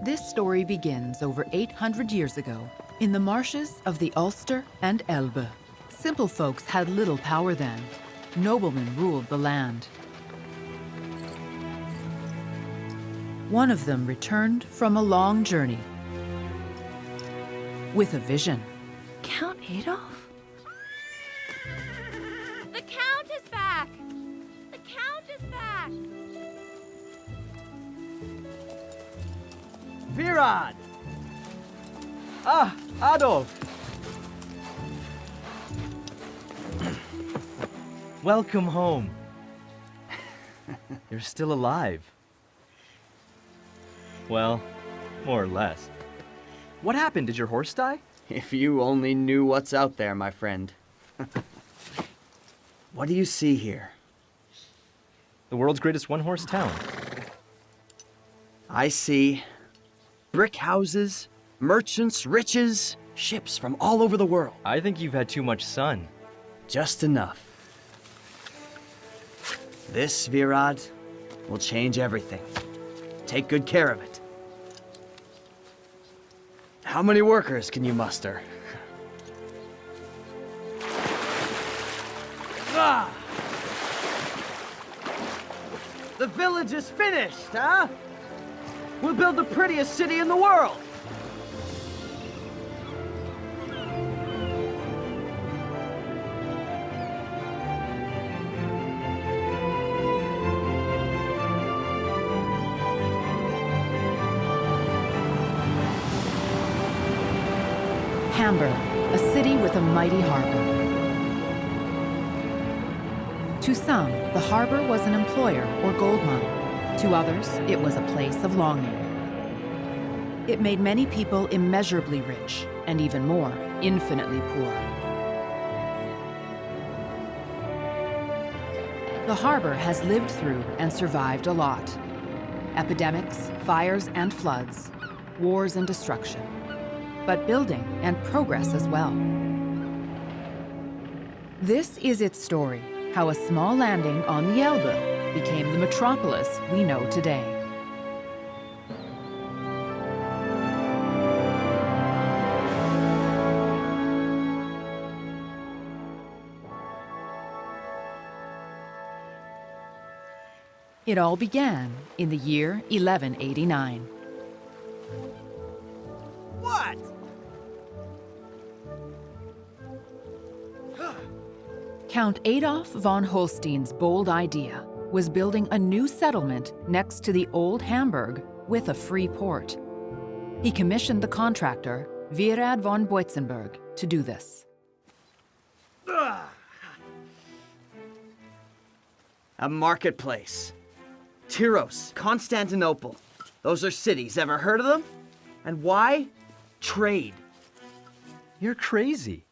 This story begins over 800 years ago in the marshes of the Ulster and Elbe. Simple folks had little power then. Noblemen ruled the land. One of them returned from a long journey with a vision. Count Adolf? The Count is back! The Count is back! Virad! Ah, Adolf! Welcome home. You're still alive. Well, more or less. What happened? Did your horse die? If you only knew what's out there, my friend. What do you see here? The world's greatest one-horse town. I see brick houses, merchants, riches, ships from all over the world. I think you've had too much sun. Just enough. This, Virad, will change everything. Take good care of it. How many workers can you muster? Ah! The village is finished, huh? We'll build the prettiest city in the world. Hamburg, a city with a mighty harbor. To some, the harbor was an employer or gold mine. To others, it was a place of longing. It made many people immeasurably rich, and even more, infinitely poor. The harbor has lived through and survived a lot. Epidemics, fires and floods, wars and destruction. But building and progress as well. This is its story, how a small landing on the Elbe became the metropolis we know today. It all began in the year 1189. What? Count Adolf von Holstein's bold idea was building a new settlement next to the old Hamburg with a free port. He commissioned the contractor, Virad von Boitzenberg, to do this. A marketplace. Tyros, Constantinople. Those are cities. Ever heard of them? And why? Trade. You're crazy.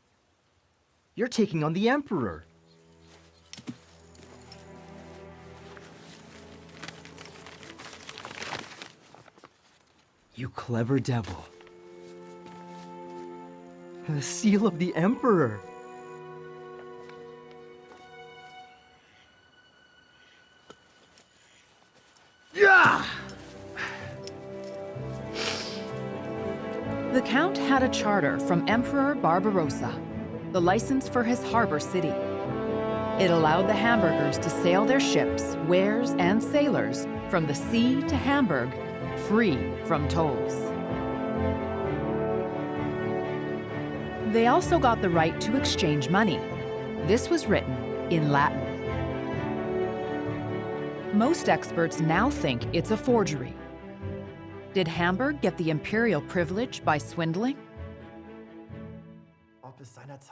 You're taking on the Emperor. You clever devil. The seal of the Emperor. Yeah! The Count had a charter from Emperor Barbarossa, the license for his harbor city. It allowed the Hamburgers to sail their ships, wares, and sailors from the sea to Hamburg, free from tolls. They also got the right to exchange money. This was written in Latin. Most experts now think it's a forgery. Did Hamburg get the imperial privilege by swindling?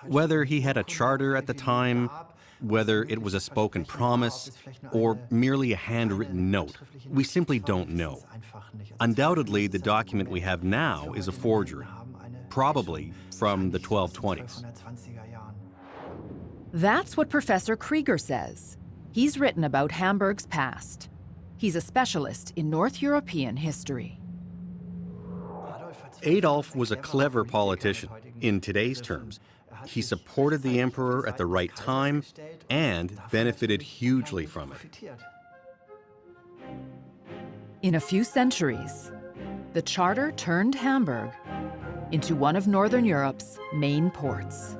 Whether he had a charter at the time, whether it was a spoken promise, or merely a handwritten note, we simply don't know. Undoubtedly, the document we have now is a forgery, probably from the 1220s. That's what Professor Krieger says. He's written about Hamburg's past. He's a specialist in North European history. Adolf was a clever politician, in today's terms. He supported the emperor at the right time and benefited hugely from it. In a few centuries, the charter turned Hamburg into one of Northern Europe's main ports.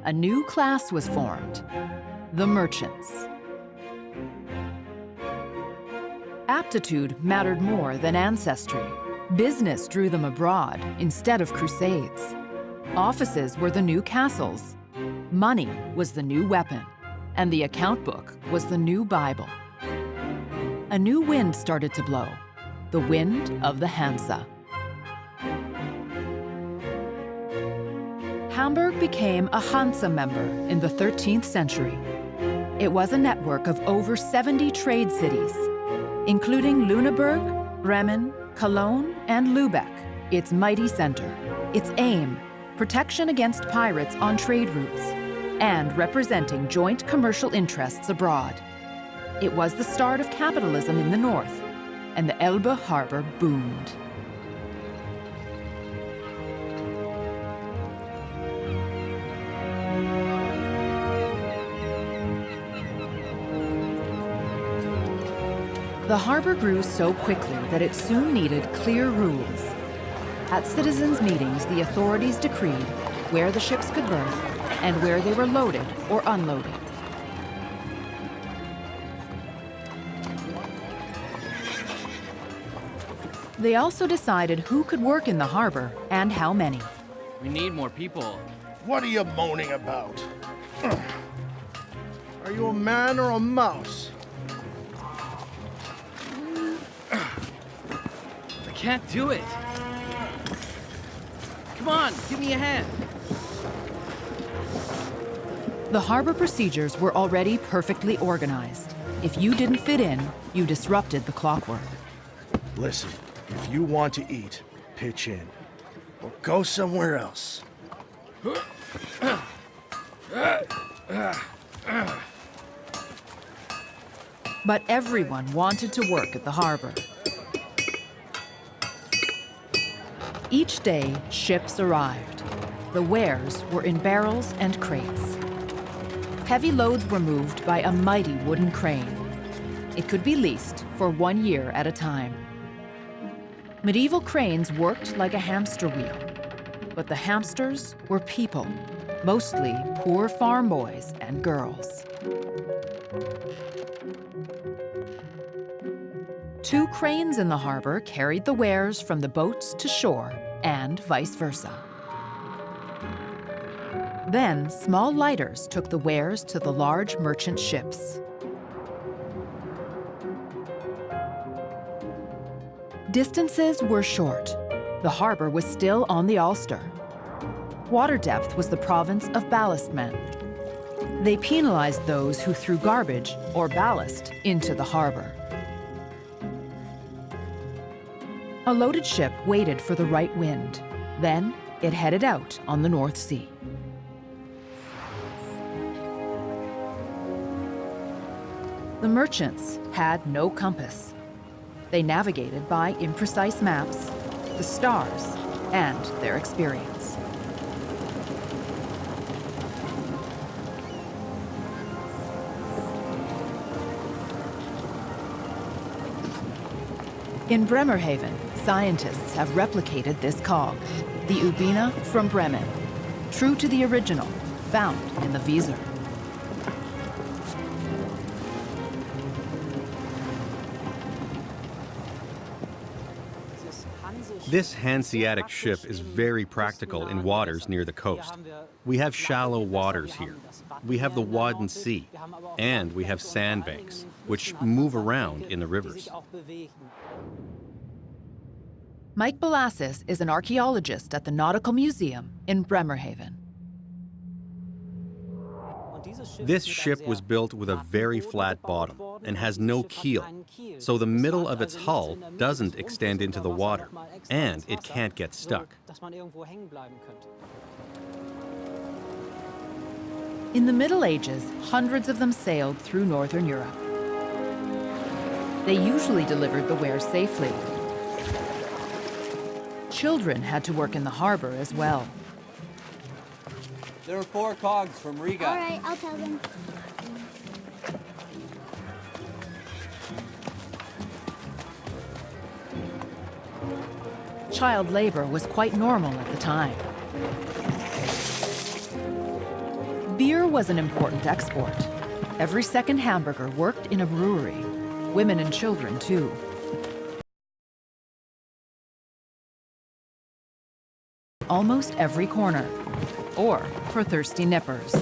A new class was formed, the merchants. Aptitude mattered more than ancestry. Business drew them abroad instead of crusades. Offices were the new castles. Money was the new weapon, and the account book was the new Bible. A new wind started to blow, the wind of the Hansa. Hamburg became a Hansa member in the 13th century. It was a network of over 70 trade cities, including Lüneburg, Bremen, Cologne, and Lübeck, its mighty center. Its aim, protection against pirates on trade routes, and representing joint commercial interests abroad. It was the start of capitalism in the north, and the Elbe harbor boomed. The harbor grew so quickly that it soon needed clear rules. At citizens' meetings, the authorities decreed where the ships could berth and where they were loaded or unloaded. They also decided who could work in the harbor and how many. We need more people. What are you moaning about? Are you a man or a mouse? I can't do it. Come on, give me a hand. The harbor procedures were already perfectly organized. If you didn't fit in, you disrupted the clockwork. Listen, if you want to eat, pitch in. Or go somewhere else. But everyone wanted to work at the harbor. Each day, ships arrived. The wares were in barrels and crates. Heavy loads were moved by a mighty wooden crane. It could be leased for 1 year at a time. Medieval cranes worked like a hamster wheel, but the hamsters were people, mostly poor farm boys and girls. 2 cranes in the harbor carried the wares from the boats to shore, and vice versa. Then, small lighters took the wares to the large merchant ships. Distances were short. The harbor was still on the Ulster. Water depth was the province of ballastmen. They penalized those who threw garbage or ballast into the harbor. A loaded ship waited for the right wind. Then it headed out on the North Sea. The merchants had no compass. They navigated by imprecise maps, the stars, and their experience. In Bremerhaven, scientists have replicated this cog, the Ubina from Bremen, true to the original, found in the Weser. This Hanseatic ship is very practical in waters near the coast. We have shallow waters here. We have the Wadden Sea, and we have sandbanks, which move around in the rivers. Mike Belassis is an archaeologist at the Nautical Museum in Bremerhaven. This ship was built with a very flat bottom and has no keel, so the middle of its hull doesn't extend into the water, and it can't get stuck. In the Middle Ages, hundreds of them sailed through Northern Europe. They usually delivered the wares safely. Children had to work in the harbor as well. There are 4 cogs from Riga. All right, I'll tell them. Child labor was quite normal at the time. Beer was an important export. Every second hamburger worked in a brewery. Women and children, too. Almost every corner, or for thirsty nippers.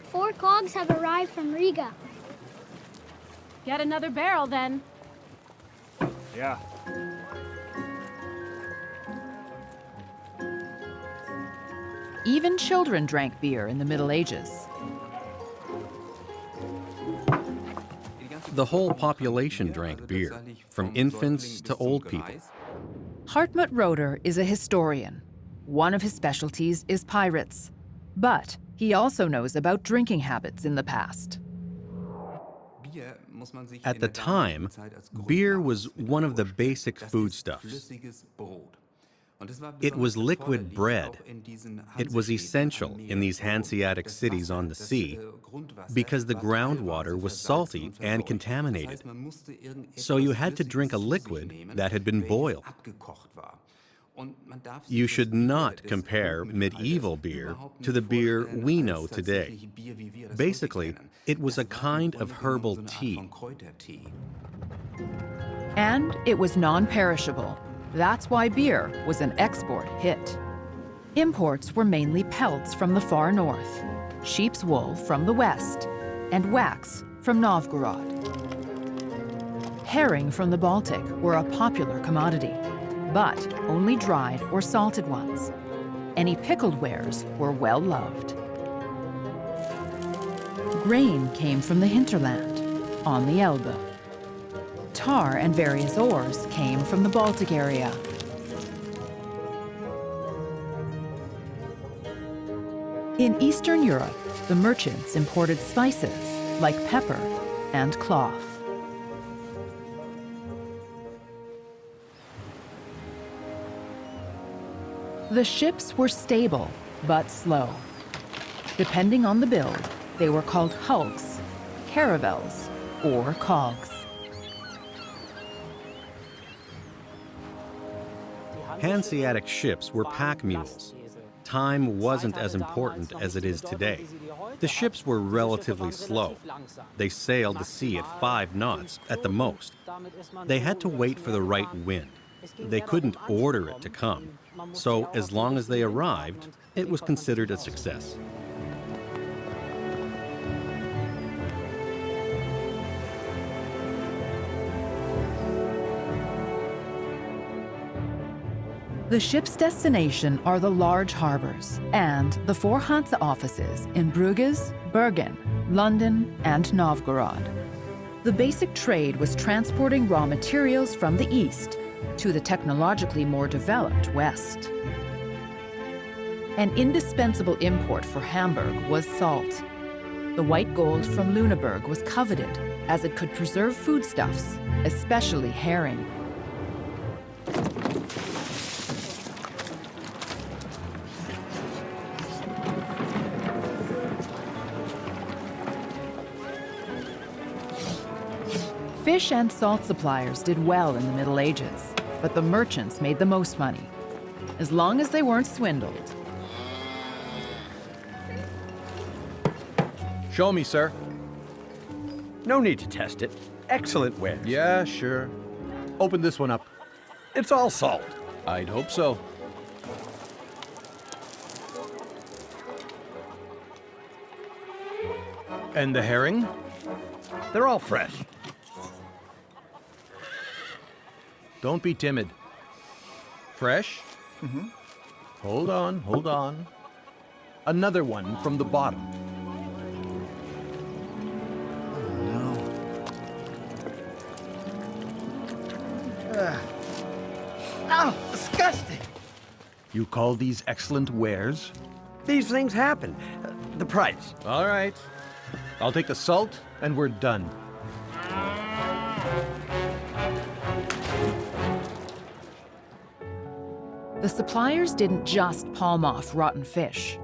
4 cogs have arrived from Riga. Get another barrel then. Yeah. Even children drank beer in the Middle Ages. The whole population drank beer, from infants to old people. Hartmut Roeder is a historian. One of his specialties is pirates. But he also knows about drinking habits in the past. At the time, beer was one of the basic foodstuffs. It was liquid bread. It was essential in these Hanseatic cities on the sea because the groundwater was salty and contaminated. So you had to drink a liquid that had been boiled. You should not compare medieval beer to the beer we know today. Basically, it was a kind of herbal tea. And it was non-perishable. That's why beer was an export hit. Imports were mainly pelts from the far north, sheep's wool from the west, and wax from Novgorod. Herring from the Baltic were a popular commodity, but only dried or salted ones. Any pickled wares were well loved. Grain came from the hinterland, on the Elbe. Tar and various ores came from the Baltic area. In Eastern Europe, the merchants imported spices like pepper and cloth. The ships were stable but slow. Depending on the build, they were called hulks, caravels, or cogs. Hanseatic ships were pack mules. Time wasn't as important as it is today. The ships were relatively slow. They sailed the sea at 5 knots at the most. They had to wait for the right wind. They couldn't order it to come. So as long as they arrived, it was considered a success. The ship's destination are the large harbors and the 4 Hansa offices in Bruges, Bergen, London, and Novgorod. The basic trade was transporting raw materials from the east to the technologically more developed west. An indispensable import for Hamburg was salt. The white gold from Lüneburg was coveted as it could preserve foodstuffs, especially herring. Fish and salt suppliers did well in the Middle Ages, but the merchants made the most money, as long as they weren't swindled. Show me, sir. No need to test it. Excellent wares. Yeah, sure. Open this one up. It's all salt. I'd hope so. And the herring? They're all fresh. Don't be timid. Fresh? Mm-hmm. Hold on, hold on. Another one from the bottom. Oh, disgusting! You call these excellent wares? These things happen. The price. All right. I'll take the salt, and we're done. The suppliers didn't just palm off rotten fish.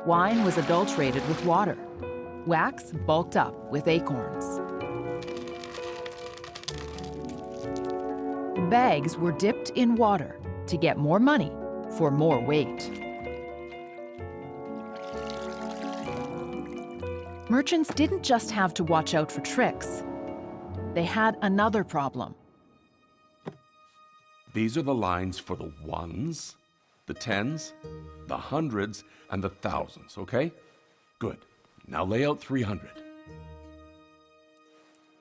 Wine was adulterated with water. Wax bulked up with acorns. Bags were dipped in water to get more money for more weight. Merchants didn't just have to watch out for tricks. They had another problem. These are the lines for the ones, the tens, the hundreds, and the thousands, okay? Good. Now lay out 300.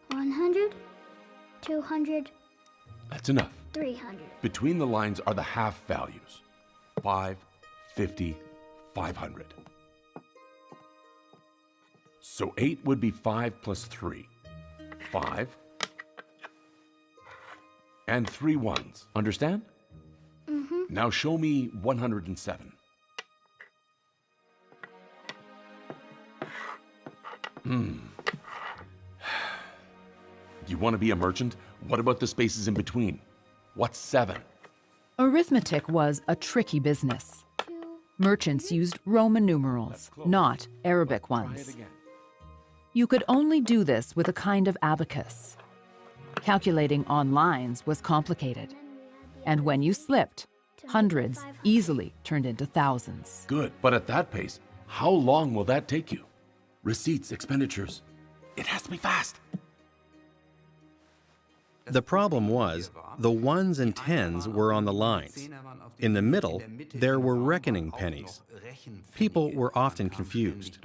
100, 200, That's enough. 300. Between the lines are the half values. 5, 50, 500. So 8 would be 5 plus 3. 5. And 3 ones. Understand? Mm-hmm. Now show me 107. You want to be a merchant? What about the spaces in between? What's 7? Arithmetic was a tricky business. Merchants used Roman numerals, not Arabic ones. You could only do this with a kind of abacus. Calculating on lines was complicated. And when you slipped, hundreds easily turned into thousands. Good, but at that pace, how long will that take you? Receipts, expenditures. It has to be fast. The problem was, the ones and tens were on the lines. In the middle, there were reckoning pennies. People were often confused.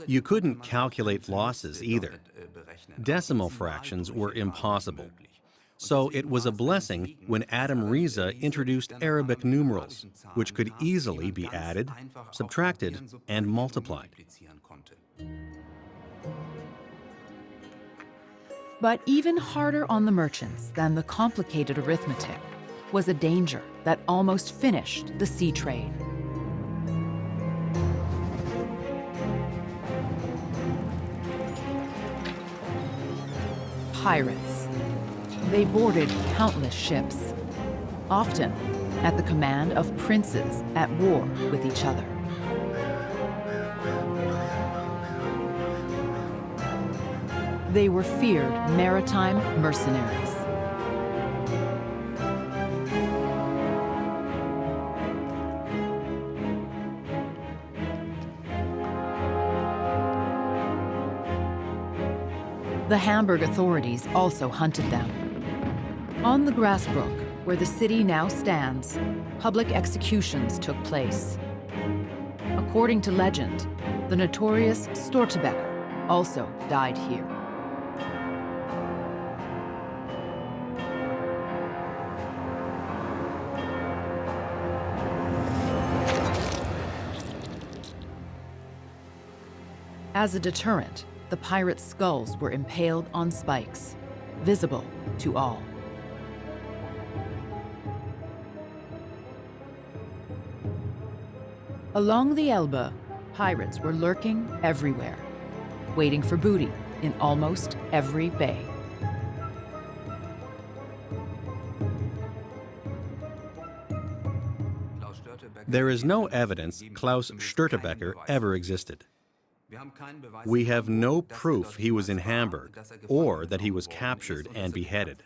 You couldn't calculate losses either. Decimal fractions were impossible. So it was a blessing when Adam Riza introduced Arabic numerals, which could easily be added, subtracted, and multiplied. But even harder on the merchants than the complicated arithmetic was a danger that almost finished the sea trade. Pirates. They boarded countless ships, often at the command of princes at war with each other. They were feared maritime mercenaries. The Hamburg authorities also hunted them. On the Grassbrook, where the city now stands, public executions took place. According to legend, the notorious Stortebeker also died here. As a deterrent, the pirates' skulls were impaled on spikes, visible to all. Along the Elbe, pirates were lurking everywhere, waiting for booty in almost every bay. There is no evidence Klaus Störtebeker ever existed. We have no proof he was in Hamburg or that he was captured and beheaded.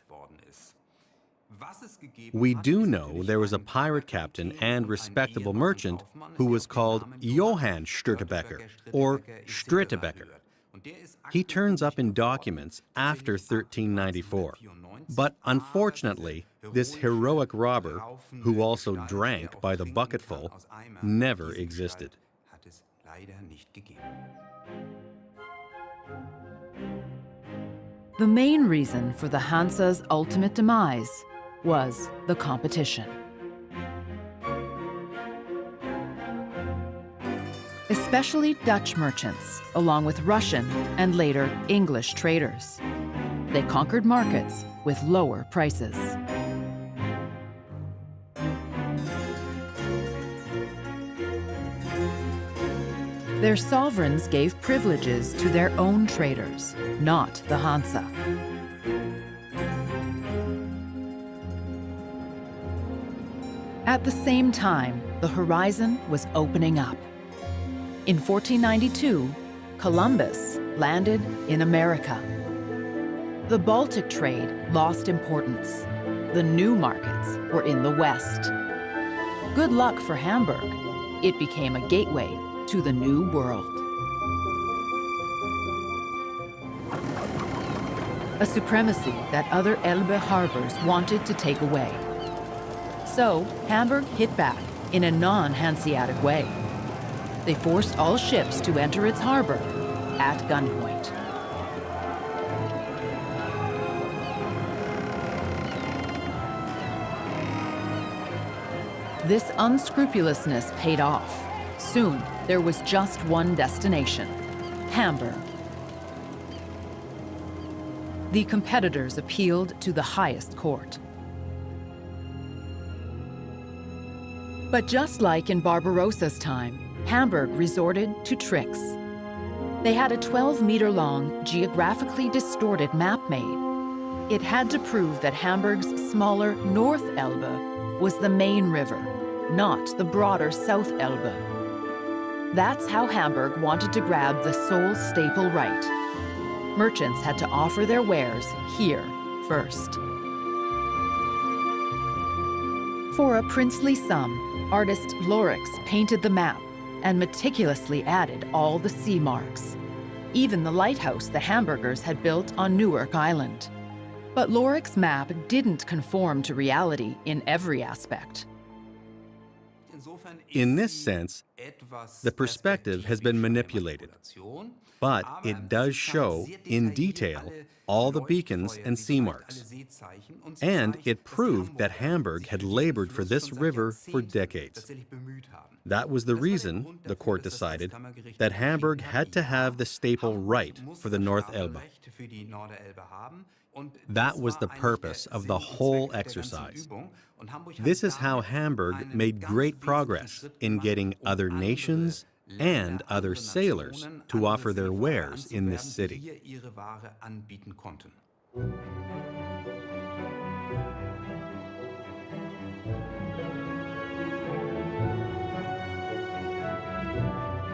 We do know there was a pirate captain and respectable merchant who was called Johann Störtebeker, or Strittebeker. He turns up in documents after 1394. But unfortunately, this heroic robber, who also drank by the bucketful, never existed. The main reason for the Hansa's ultimate demise was the competition. Especially Dutch merchants, along with Russian and later English traders. They conquered markets with lower prices. Their sovereigns gave privileges to their own traders, not the Hansa. At the same time, the horizon was opening up. In 1492, Columbus landed in America. The Baltic trade lost importance, The new markets were in the west. Good luck for Hamburg. It became a gateway to the new world. A supremacy that other Elbe harbors wanted to take away. So Hamburg hit back in a non-Hanseatic way. They forced all ships to enter its harbor at gunpoint. This unscrupulousness paid off. Soon, there was just one destination: Hamburg. The competitors appealed to the highest court. But just like in Barbarossa's time, Hamburg resorted to tricks. They had a 12-meter-long, geographically distorted map made. It had to prove that Hamburg's smaller North Elbe was the main river, not the broader South Elbe. That's how Hamburg wanted to grab the sole staple right. Merchants had to offer their wares here first. For a princely sum, artist Lorix painted the map and meticulously added all the sea marks, even the lighthouse the Hamburgers had built on Newark Island. But Lorix's map didn't conform to reality in every aspect. In this sense, the perspective has been manipulated, but it does show, in detail, all the beacons and sea marks. And it proved that Hamburg had labored for this river for decades. That was the reason, the court decided, that Hamburg had to have the staple right for the North Elbe. That was the purpose of the whole exercise. This is how Hamburg made great progress in getting other nations and other sailors to offer their wares in this city.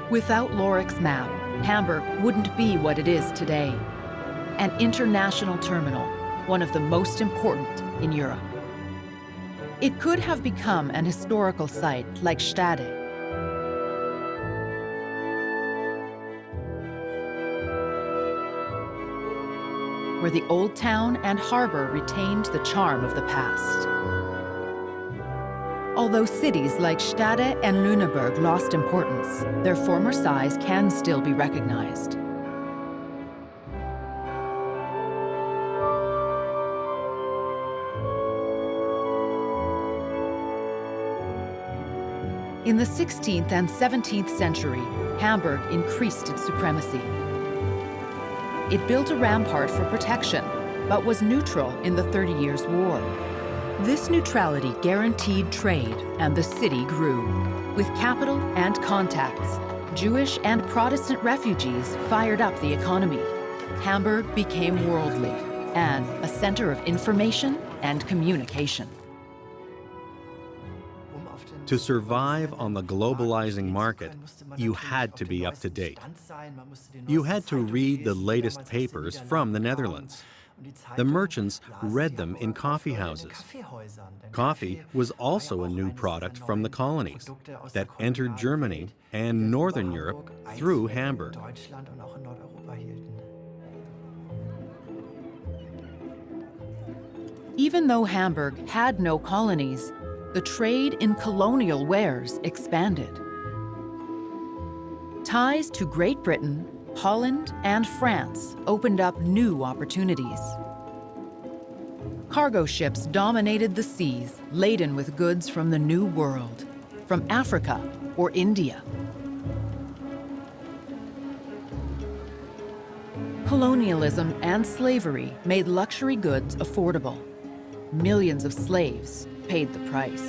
Without Lorix's map, Hamburg wouldn't be what it is today. An international terminal, one of the most important in Europe. It could have become an historical site like Stade. Where the old town and harbor retained the charm of the past. Although cities like Stade and Lüneburg lost importance, their former size can still be recognized. In the 16th and 17th century, Hamburg increased its supremacy. It built a rampart for protection, but was neutral in the 30 Years' War. This neutrality guaranteed trade, and the city grew. With capital and contacts, Jewish and Protestant refugees fired up the economy. Hamburg became worldly and a center of information and communication. To survive on the globalizing market, you had to be up to date. You had to read the latest papers from the Netherlands. The merchants read them in coffee houses. Coffee was also a new product from the colonies that entered Germany and Northern Europe through Hamburg. Even though Hamburg had no colonies, the trade in colonial wares expanded. Ties to Great Britain, Holland, and France opened up new opportunities. Cargo ships dominated the seas, laden with goods from the New World, from Africa or India. Colonialism and slavery made luxury goods affordable. Millions of slaves paid the price.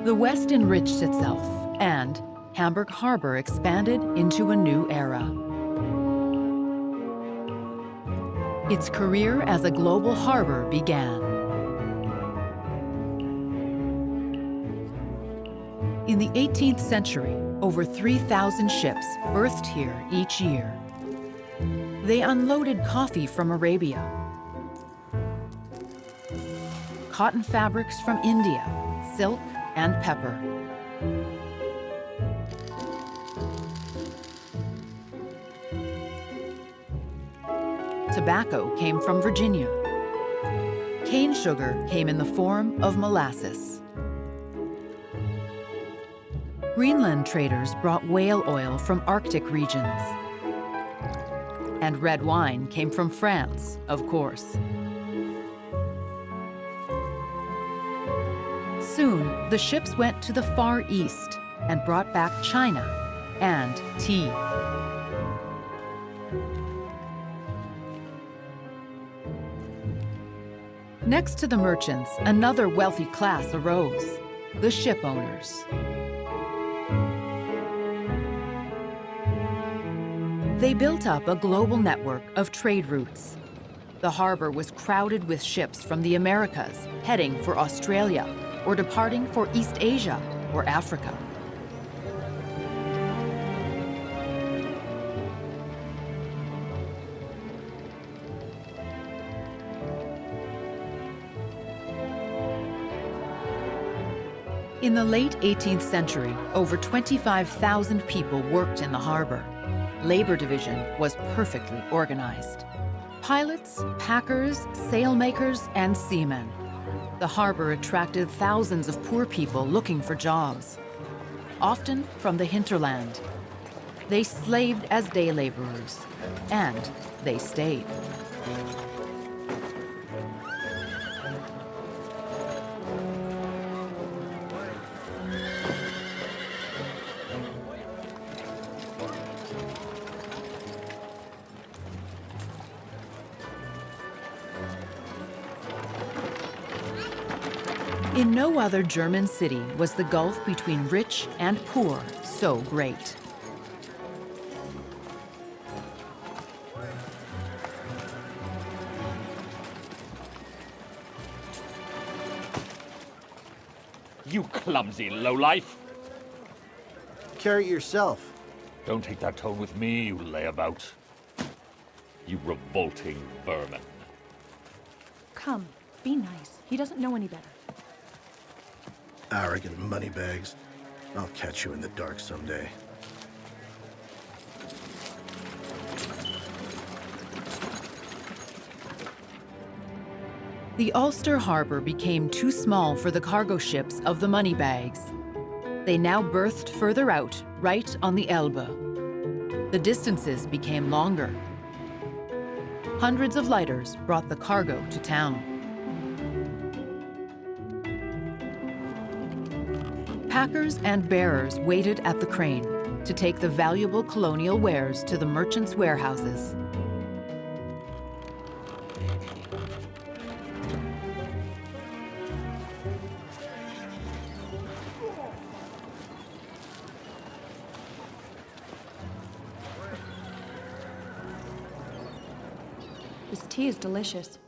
The West enriched itself, and Hamburg Harbor expanded into a new era. Its career as a global harbor began. In the 18th century, over 3,000 ships berthed here each year. They unloaded coffee from Arabia, cotton fabrics from India, silk and pepper. Tobacco came from Virginia. Cane sugar came in the form of molasses. Greenland traders brought whale oil from Arctic regions. And red wine came from France, of course. Soon, the ships went to the Far East and brought back China and tea. Next to the merchants, another wealthy class arose, the ship owners. They built up a global network of trade routes. The harbor was crowded with ships from the Americas heading for Australia or departing for East Asia or Africa. In the late 18th century, over 25,000 people worked in the harbor. Labor division was perfectly organized. Pilots, packers, sailmakers, and seamen. The harbor attracted thousands of poor people looking for jobs, often from the hinterland. They slaved as day laborers, and they stayed. In no other German city was the gulf between rich and poor so great. You clumsy lowlife! Carry it yourself. Don't take that tone with me, you layabout. You revolting vermin. Come, be nice. He doesn't know any better. Arrogant moneybags. I'll catch you in the dark someday. The Ulster harbor became too small for the cargo ships of the moneybags. They now berthed further out, right on the Elbe. The distances became longer. Hundreds of lighters brought the cargo to town. Packers and bearers waited at the crane to take the valuable colonial wares to the merchants' warehouses. This tea is delicious.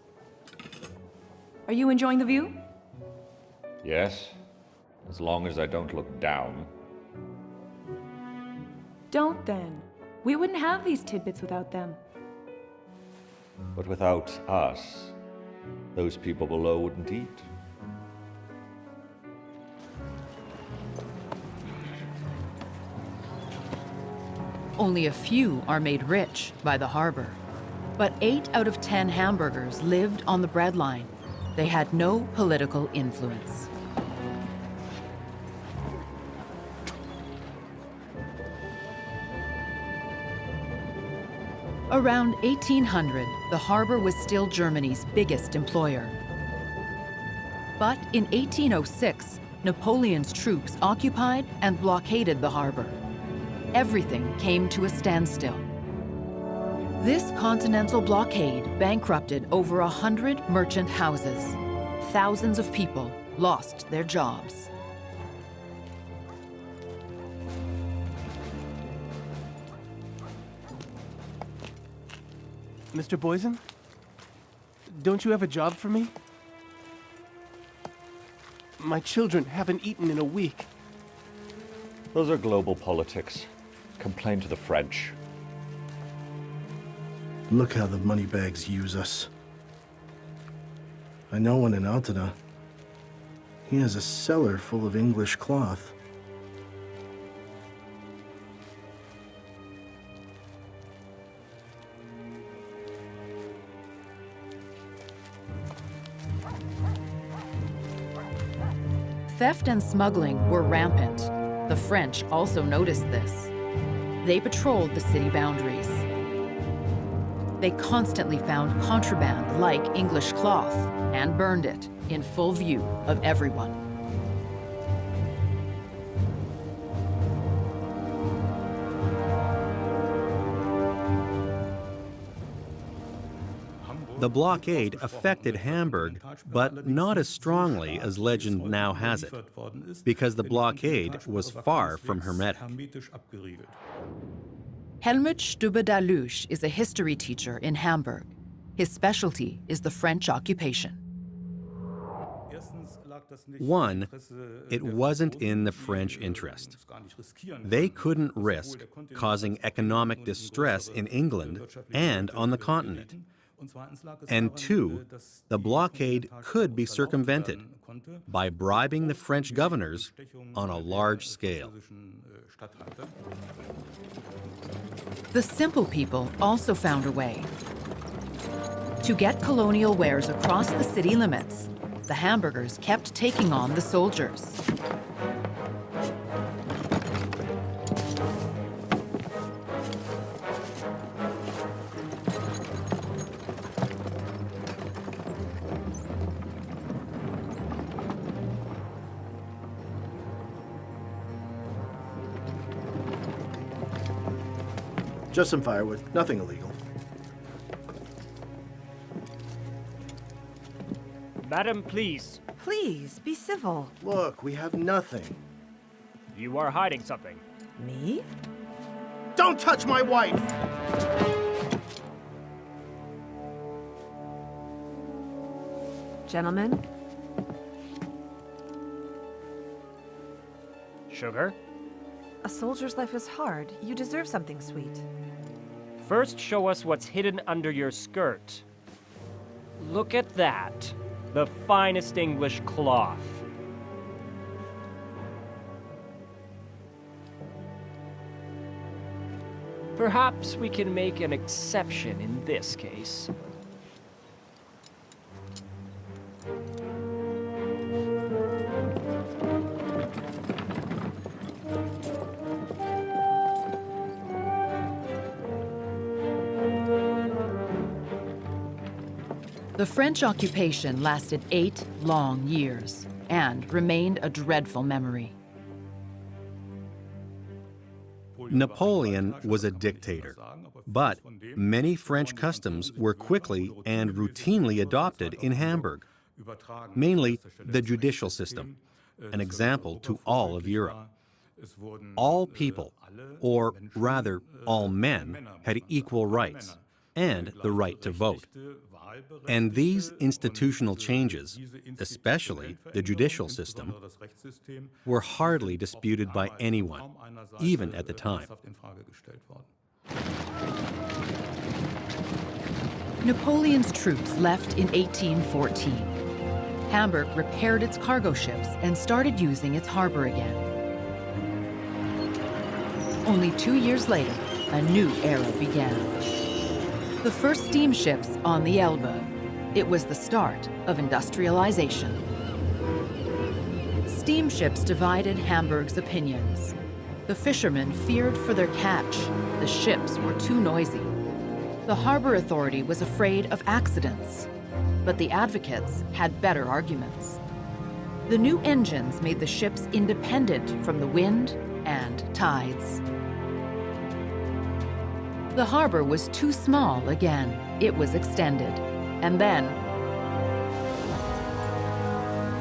Are you enjoying the view? Yes, as long as I don't look down. Don't then. We wouldn't have these tidbits without them. But without us, those people below wouldn't eat. Only a few are made rich by the harbor. But 8 out of 10 Hamburgers lived on the breadline. They had no political influence. Around 1800, the harbor was still Germany's biggest employer. But in 1806, Napoleon's troops occupied and blockaded the harbor. Everything came to a standstill. This continental blockade bankrupted over 100 merchant houses. Thousands of people lost their jobs. Mr. Boysen? Don't you have a job for me? My children haven't eaten in a week. Those are global politics. Complain to the French. Look how the moneybags use us. I know one in Altena. He has a cellar full of English cloth. Theft and smuggling were rampant. The French also noticed this. They patrolled the city boundaries. They constantly found contraband like English cloth and burned it in full view of everyone. The blockade affected Hamburg, but not as strongly as legend now has it, because the blockade was far from hermetic. Helmut Stübe-Dalusch is a history teacher in Hamburg. His specialty is the French occupation. One, it wasn't in the French interest. They couldn't risk causing economic distress in England and on the continent. And two, the blockade could be circumvented by bribing the French governors on a large scale. The simple people also found a way. To get colonial wares across the city limits, the Hamburgers kept taking on the soldiers. Just some firewood, nothing illegal. Madam, please. Please, be civil. Look, we have nothing. You are hiding something. Me? Don't touch my wife! Gentlemen? Sugar? A soldier's life is hard. You deserve something sweet. First, show us what's hidden under your skirt. Look at that. The finest English cloth. Perhaps we can make an exception in this case. The French occupation lasted 8 long years and remained a dreadful memory. Napoleon was a dictator, but many French customs were quickly and routinely adopted in Hamburg, mainly the judicial system, an example to all of Europe. All people, or rather all men, had equal rights and the right to vote. And these institutional changes, especially the judicial system, were hardly disputed by anyone, even at the time. Napoleon's troops left in 1814. Hamburg repaired its cargo ships and started using its harbor again. Only 2 years later, a new era began. The first steamships on the Elbe. It was the start of industrialization. Steamships divided Hamburg's opinions. The fishermen feared for their catch. The ships were too noisy. The harbor authority was afraid of accidents. But the advocates had better arguments. The new engines made the ships independent from the wind and tides. The harbor was too small again. It was extended. And then,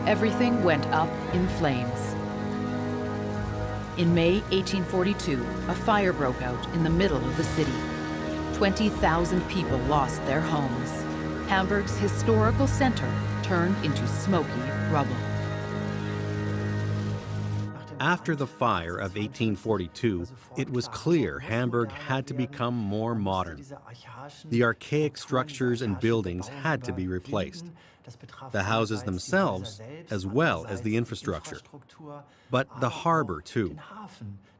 everything went up in flames. In May 1842, a fire broke out in the middle of the city. 20,000 people lost their homes. Hamburg's historical center turned into smoky rubble. After the fire of 1842, it was clear Hamburg had to become more modern. The archaic structures and buildings had to be replaced. The houses themselves, as well as the infrastructure. But the harbor, too.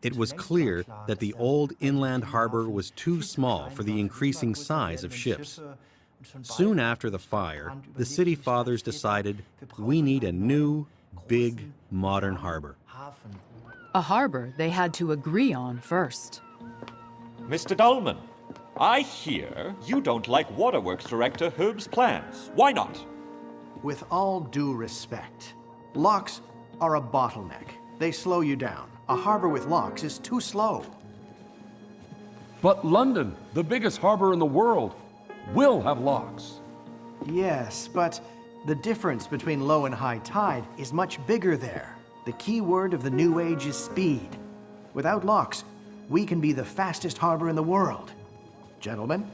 It was clear that the old inland harbor was too small for the increasing size of ships. Soon after the fire, the city fathers decided we need a new, big, modern harbor. A harbor they had to agree on first. Mr. Dolman, I hear you don't like Waterworks Director Herb's plans. Why not? With all due respect, locks are a bottleneck. They slow you down. A harbor with locks is too slow. But London, the biggest harbor in the world, will have locks. Yes, but the difference between low and high tide is much bigger there. The key word of the new age is speed. Without locks, we can be the fastest harbor in the world. Gentlemen?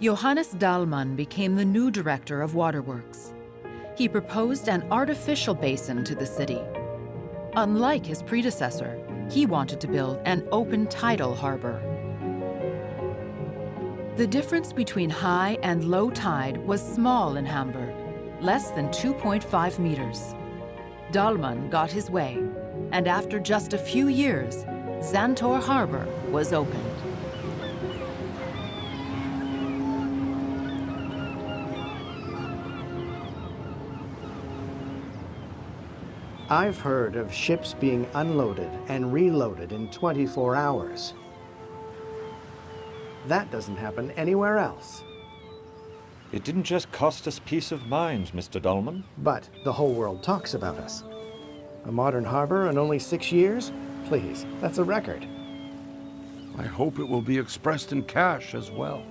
Johannes Dahlmann became the new director of waterworks. He proposed an artificial basin to the city. Unlike his predecessor, he wanted to build an open tidal harbor. The difference between high and low tide was small in Hamburg, less than 2.5 meters. Dahlmann got his way, and after just a few years, Zandtor Harbor was opened. I've heard of ships being unloaded and reloaded in 24 hours. That doesn't happen anywhere else. It didn't just cost us peace of mind, Mr. Dolman. But the whole world talks about us. A modern harbor in only 6 years? Please, that's a record. I hope it will be expressed in cash as well.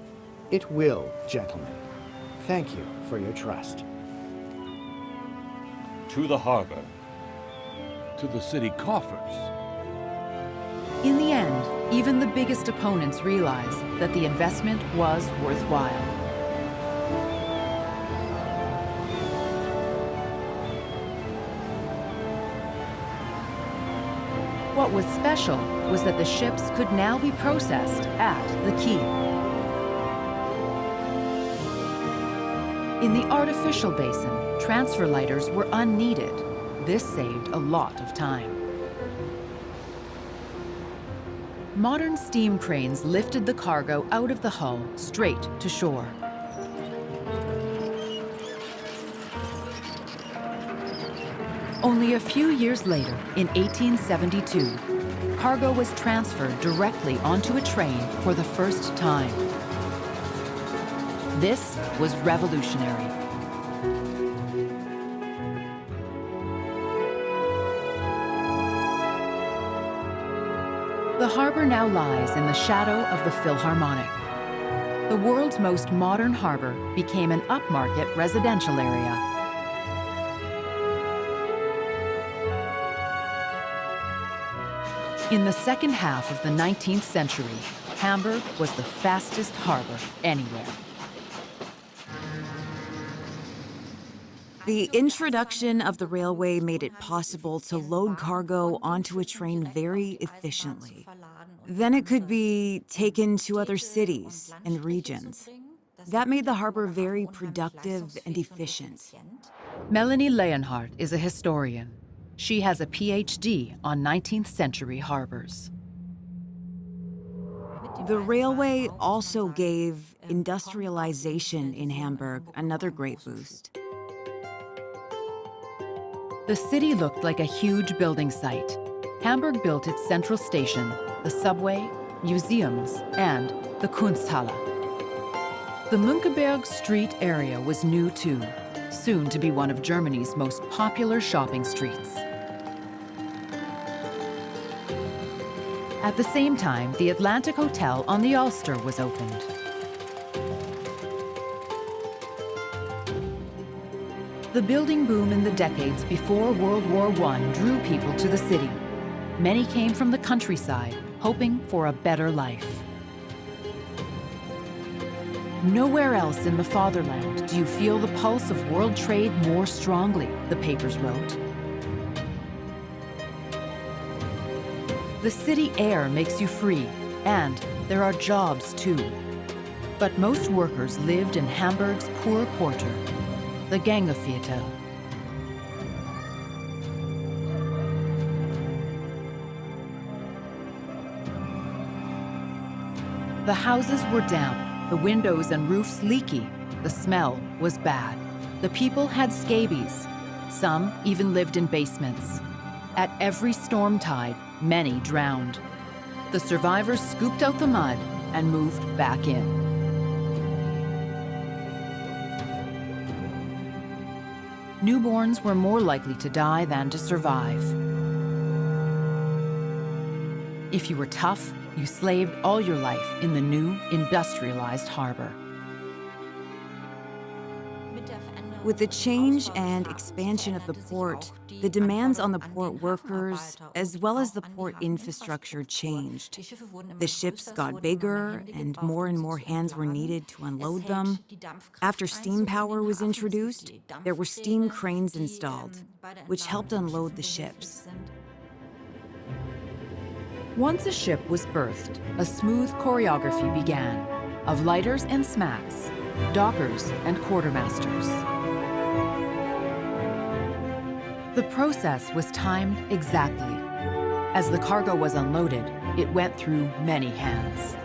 It will, gentlemen. Thank you for your trust. To the harbor. To the city coffers. In the end, even the biggest opponents realized that the investment was worthwhile. What was special was that the ships could now be processed at the quay. In the artificial basin, transfer lighters were unneeded. This saved a lot of time. Modern steam cranes lifted the cargo out of the hull straight to shore. Only a few years later, in 1872, cargo was transferred directly onto a train for the first time. This was revolutionary. The harbor now lies in the shadow of the Philharmonic. The world's most modern harbor became an upmarket residential area. In the second half of the 19th century, Hamburg was the fastest harbor anywhere. The introduction of the railway made it possible to load cargo onto a train very efficiently. Then it could be taken to other cities and regions. That made the harbor very productive and efficient. Melanie Leonhardt is a historian. She has a PhD on 19th century harbors. The railway also gave industrialization in Hamburg another great boost. The city looked like a huge building site. Hamburg built its central station, the subway, museums, and the Kunsthalle. The Mönckeberg Street area was new too, soon to be one of Germany's most popular shopping streets. At the same time, the Atlantic Hotel on the Ulster was opened. The building boom in the decades before World War I drew people to the city. Many came from the countryside, hoping for a better life. Nowhere else in the fatherland do you feel the pulse of world trade more strongly, the papers wrote. The city air makes you free, and there are jobs too. But most workers lived in Hamburg's poor quarter, the Gängeviertel. The houses were damp, the windows and roofs leaky, the smell was bad. The people had scabies. Some even lived in basements. At every storm tide, many drowned. The survivors scooped out the mud and moved back in. Newborns were more likely to die than to survive. If you were tough, you slaved all your life in the new, industrialized harbor. With the change and expansion of the port, the demands on the port workers, as well as the port infrastructure, changed. The ships got bigger, and more hands were needed to unload them. After steam power was introduced, there were steam cranes installed, which helped unload the ships. Once a ship was berthed, a smooth choreography began of lighters and smacks, dockers and quartermasters. The process was timed exactly. As the cargo was unloaded, it went through many hands.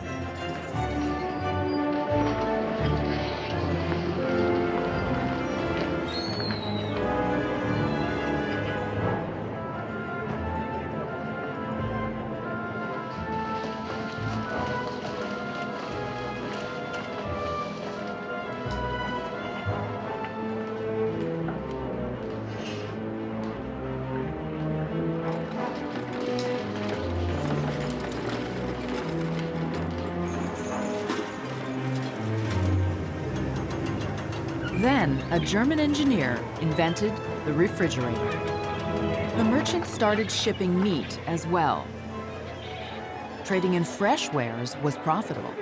Then, a German engineer invented the refrigerator. The merchants started shipping meat as well. Trading in fresh wares was profitable.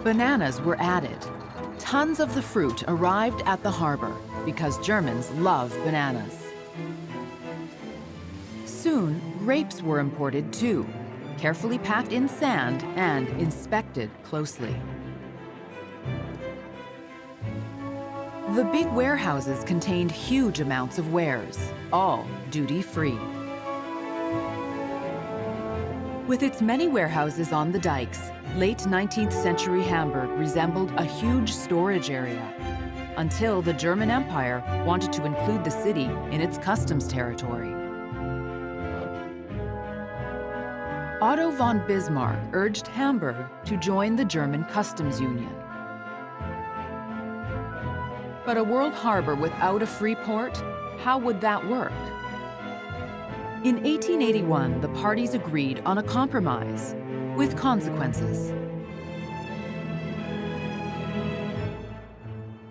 Bananas were added. Tons of the fruit arrived at the harbor because Germans love bananas. Soon, grapes were imported too, carefully packed in sand and inspected closely. The big warehouses contained huge amounts of wares, all duty-free. With its many warehouses on the dikes, late 19th century Hamburg resembled a huge storage area, until the German Empire wanted to include the city in its customs territory. Otto von Bismarck urged Hamburg to join the German Customs Union. But a world harbor without a free port, how would that work? In 1881, the parties agreed on a compromise, with consequences.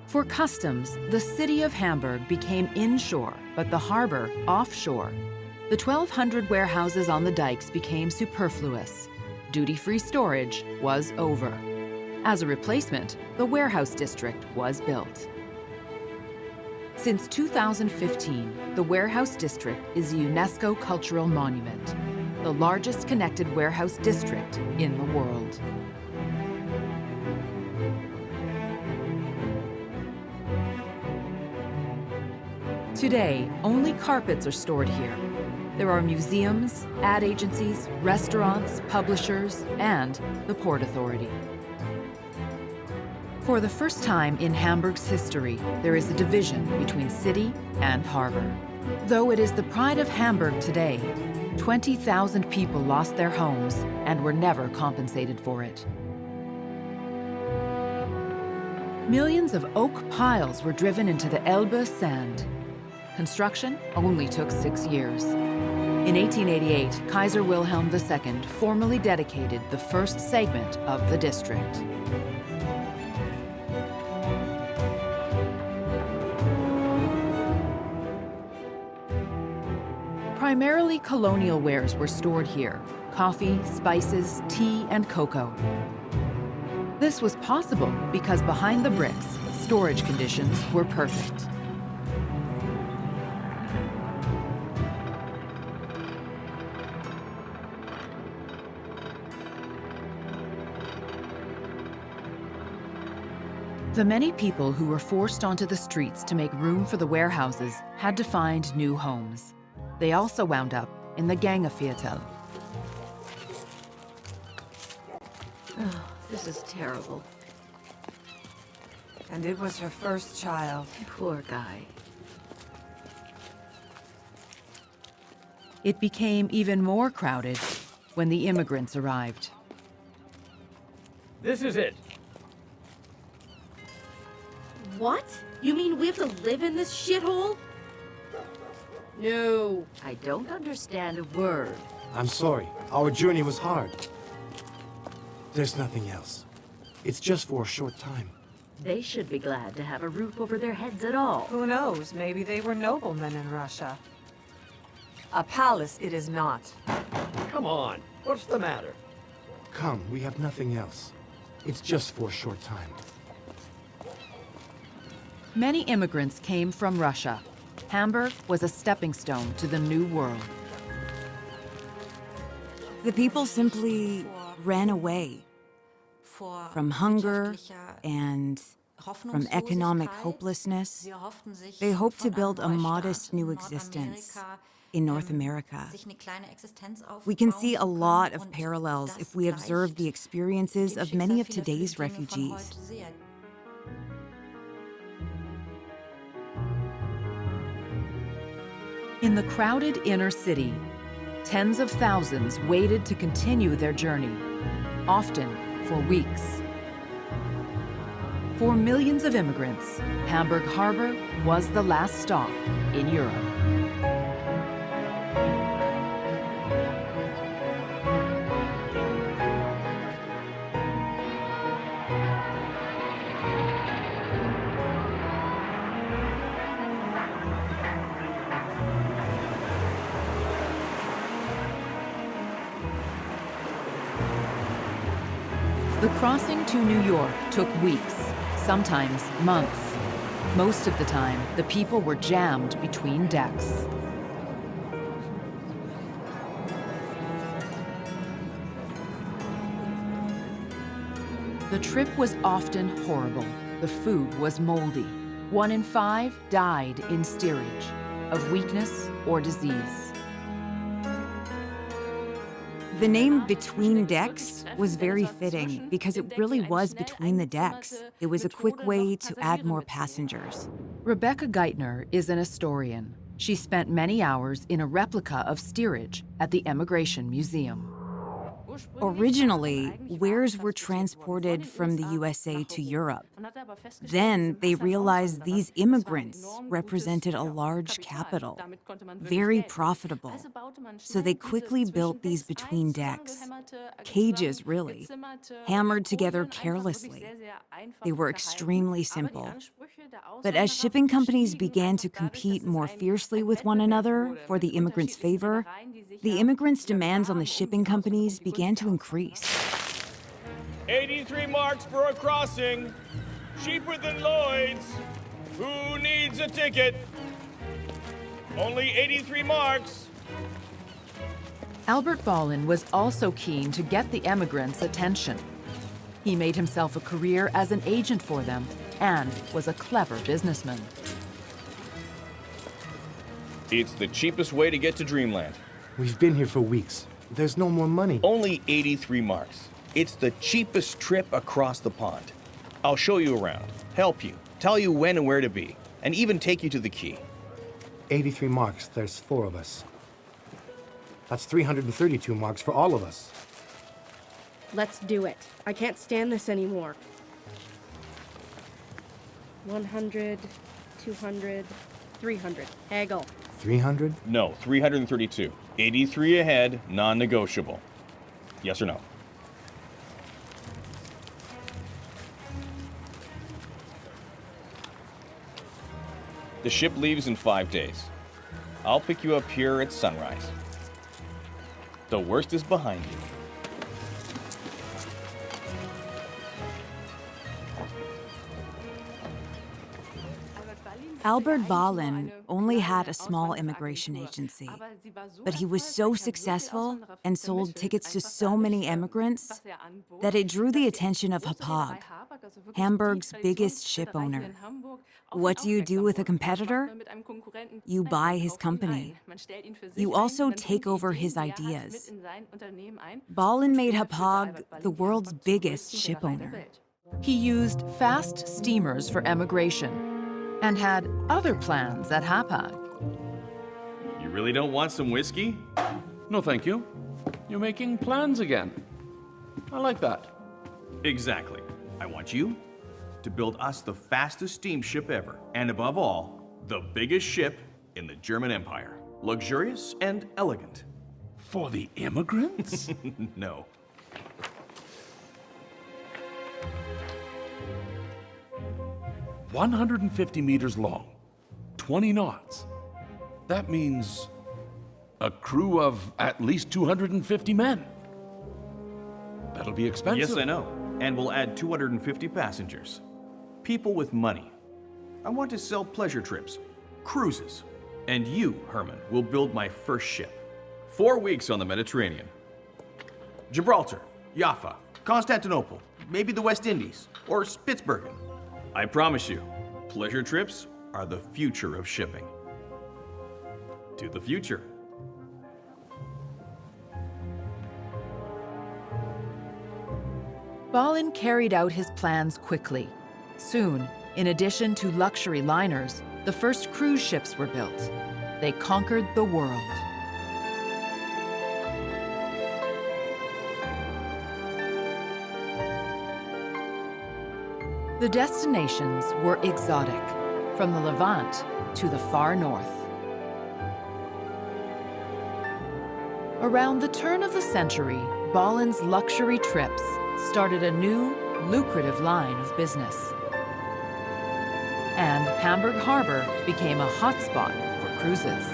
For customs, the city of Hamburg became inshore, but the harbor offshore. The 1,200 warehouses on the dikes became superfluous. Duty-free storage was over. As a replacement, the warehouse district was built. Since 2015, the warehouse district is a UNESCO Cultural Monument, the largest connected warehouse district in the world. Today, only carpets are stored here. There are museums, ad agencies, restaurants, publishers, and the Port Authority. For the first time in Hamburg's history, there is a division between city and harbor. Though it is the pride of Hamburg today, 20,000 people lost their homes and were never compensated for it. Millions of oak piles were driven into the Elbe sand. Construction only took 6 years. In 1888, Kaiser Wilhelm II formally dedicated the first segment of the district. Primarily colonial wares were stored here: coffee, spices, tea, and cocoa. This was possible because behind the bricks, storage conditions were perfect. The many people who were forced onto the streets to make room for the warehouses had to find new homes. They also wound up in the Gangeviertel. Oh, this is terrible. And it was her first child. Poor guy. It became even more crowded when the immigrants arrived. This is it. What? You mean we have to live in this shithole? No. I don't understand a word. I'm sorry. Our journey was hard. There's nothing else. It's just for a short time. They should be glad to have a roof over their heads at all. Who knows? Maybe they were noblemen in Russia. A palace it is not. Come on. What's the matter? Come, we have nothing else. It's just for a short time. Many immigrants came from Russia. Hamburg was a stepping stone to the New World. The people simply ran away from hunger and from economic hopelessness. They hoped to build a modest new existence in North America. We can see a lot of parallels if we observe the experiences of many of today's refugees. In the crowded inner city, tens of thousands waited to continue their journey, often for weeks. For millions of immigrants, Hamburg Harbor was the last stop in Europe. The crossing to New York took weeks, sometimes months. Most of the time, the people were jammed between decks. The trip was often horrible. The food was moldy. 1 in 5 died in steerage, of weakness or disease. The name Between Decks was very fitting because it really was between the decks. It was a quick way to add more passengers. Rebecca Geithner is an historian. She spent many hours in a replica of steerage at the Emigration Museum. Originally, wares were transported from the USA to Europe. Then they realized these immigrants represented a large capital, very profitable. So they quickly built these between decks, cages really, hammered together carelessly. They were extremely simple. But as shipping companies began to compete more fiercely with one another for the immigrants' favor, the immigrants' demands on the shipping companies began to increase. 83 marks for a crossing. Cheaper than Lloyd's. Who needs a ticket? Only 83 marks. Albert Ballin was also keen to get the emigrants' attention. He made himself a career as an agent for them and was a clever businessman. It's the cheapest way to get to Dreamland. We've been here for weeks. There's no more money. Only 83 marks. It's the cheapest trip across the pond. I'll show you around, help you, tell you when and where to be, and even take you to the quay. 83 marks, there's 4 of us. That's 332 marks for all of us. Let's do it. I can't stand this anymore. 100, 200, 300. Haggle. 300? No, 332. 83 ahead, non-negotiable. Yes or no? The ship leaves in 5 days. I'll pick you up here at sunrise. The worst is behind you. Albert Ballin only had a small immigration agency, but he was so successful and sold tickets to so many immigrants that it drew the attention of Hapag, Hamburg's biggest ship owner. What do you do with a competitor? You buy his company. You also take over his ideas. Ballin made Hapag the world's biggest ship owner. He used fast steamers for emigration and had other plans at Hapag. You really don't want some whiskey? No, thank you. You're making plans again. I like that. Exactly. I want you to build us the fastest steamship ever, and above all, the biggest ship in the German Empire. Luxurious and elegant. For the immigrants? No. "150 meters long, 20 knots. That means a crew of at least 250 men. That'll be expensive. Yes, I know. And we'll add 250 passengers. People with money. I want to sell pleasure trips, cruises. And you, Herman, will build my first ship. 4 weeks on the Mediterranean. Gibraltar, Jaffa, Constantinople, maybe the West Indies, or Spitsbergen. I promise you, pleasure trips are the future of shipping. To the future. Ballin carried out his plans quickly. Soon, in addition to luxury liners, the first cruise ships were built. They conquered the world. The destinations were exotic, from the Levant to the far north. Around the turn of the century, Ballin's luxury trips started a new, lucrative line of business. And Hamburg Harbor became a hotspot for cruises.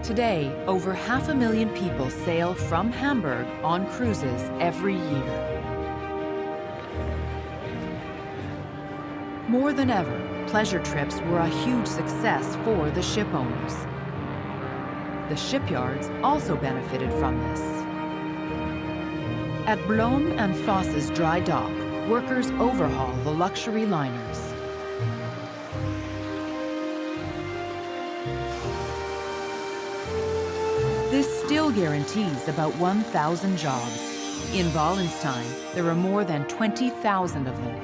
Today, over 500,000 people sail from Hamburg on cruises every year. More than ever, pleasure trips were a huge success for the ship owners. The shipyards also benefited from this. At Blom and Foss's dry dock, workers overhaul the luxury liners. This still guarantees about 1,000 jobs. In Ballin's time, there were more than 20,000 of them.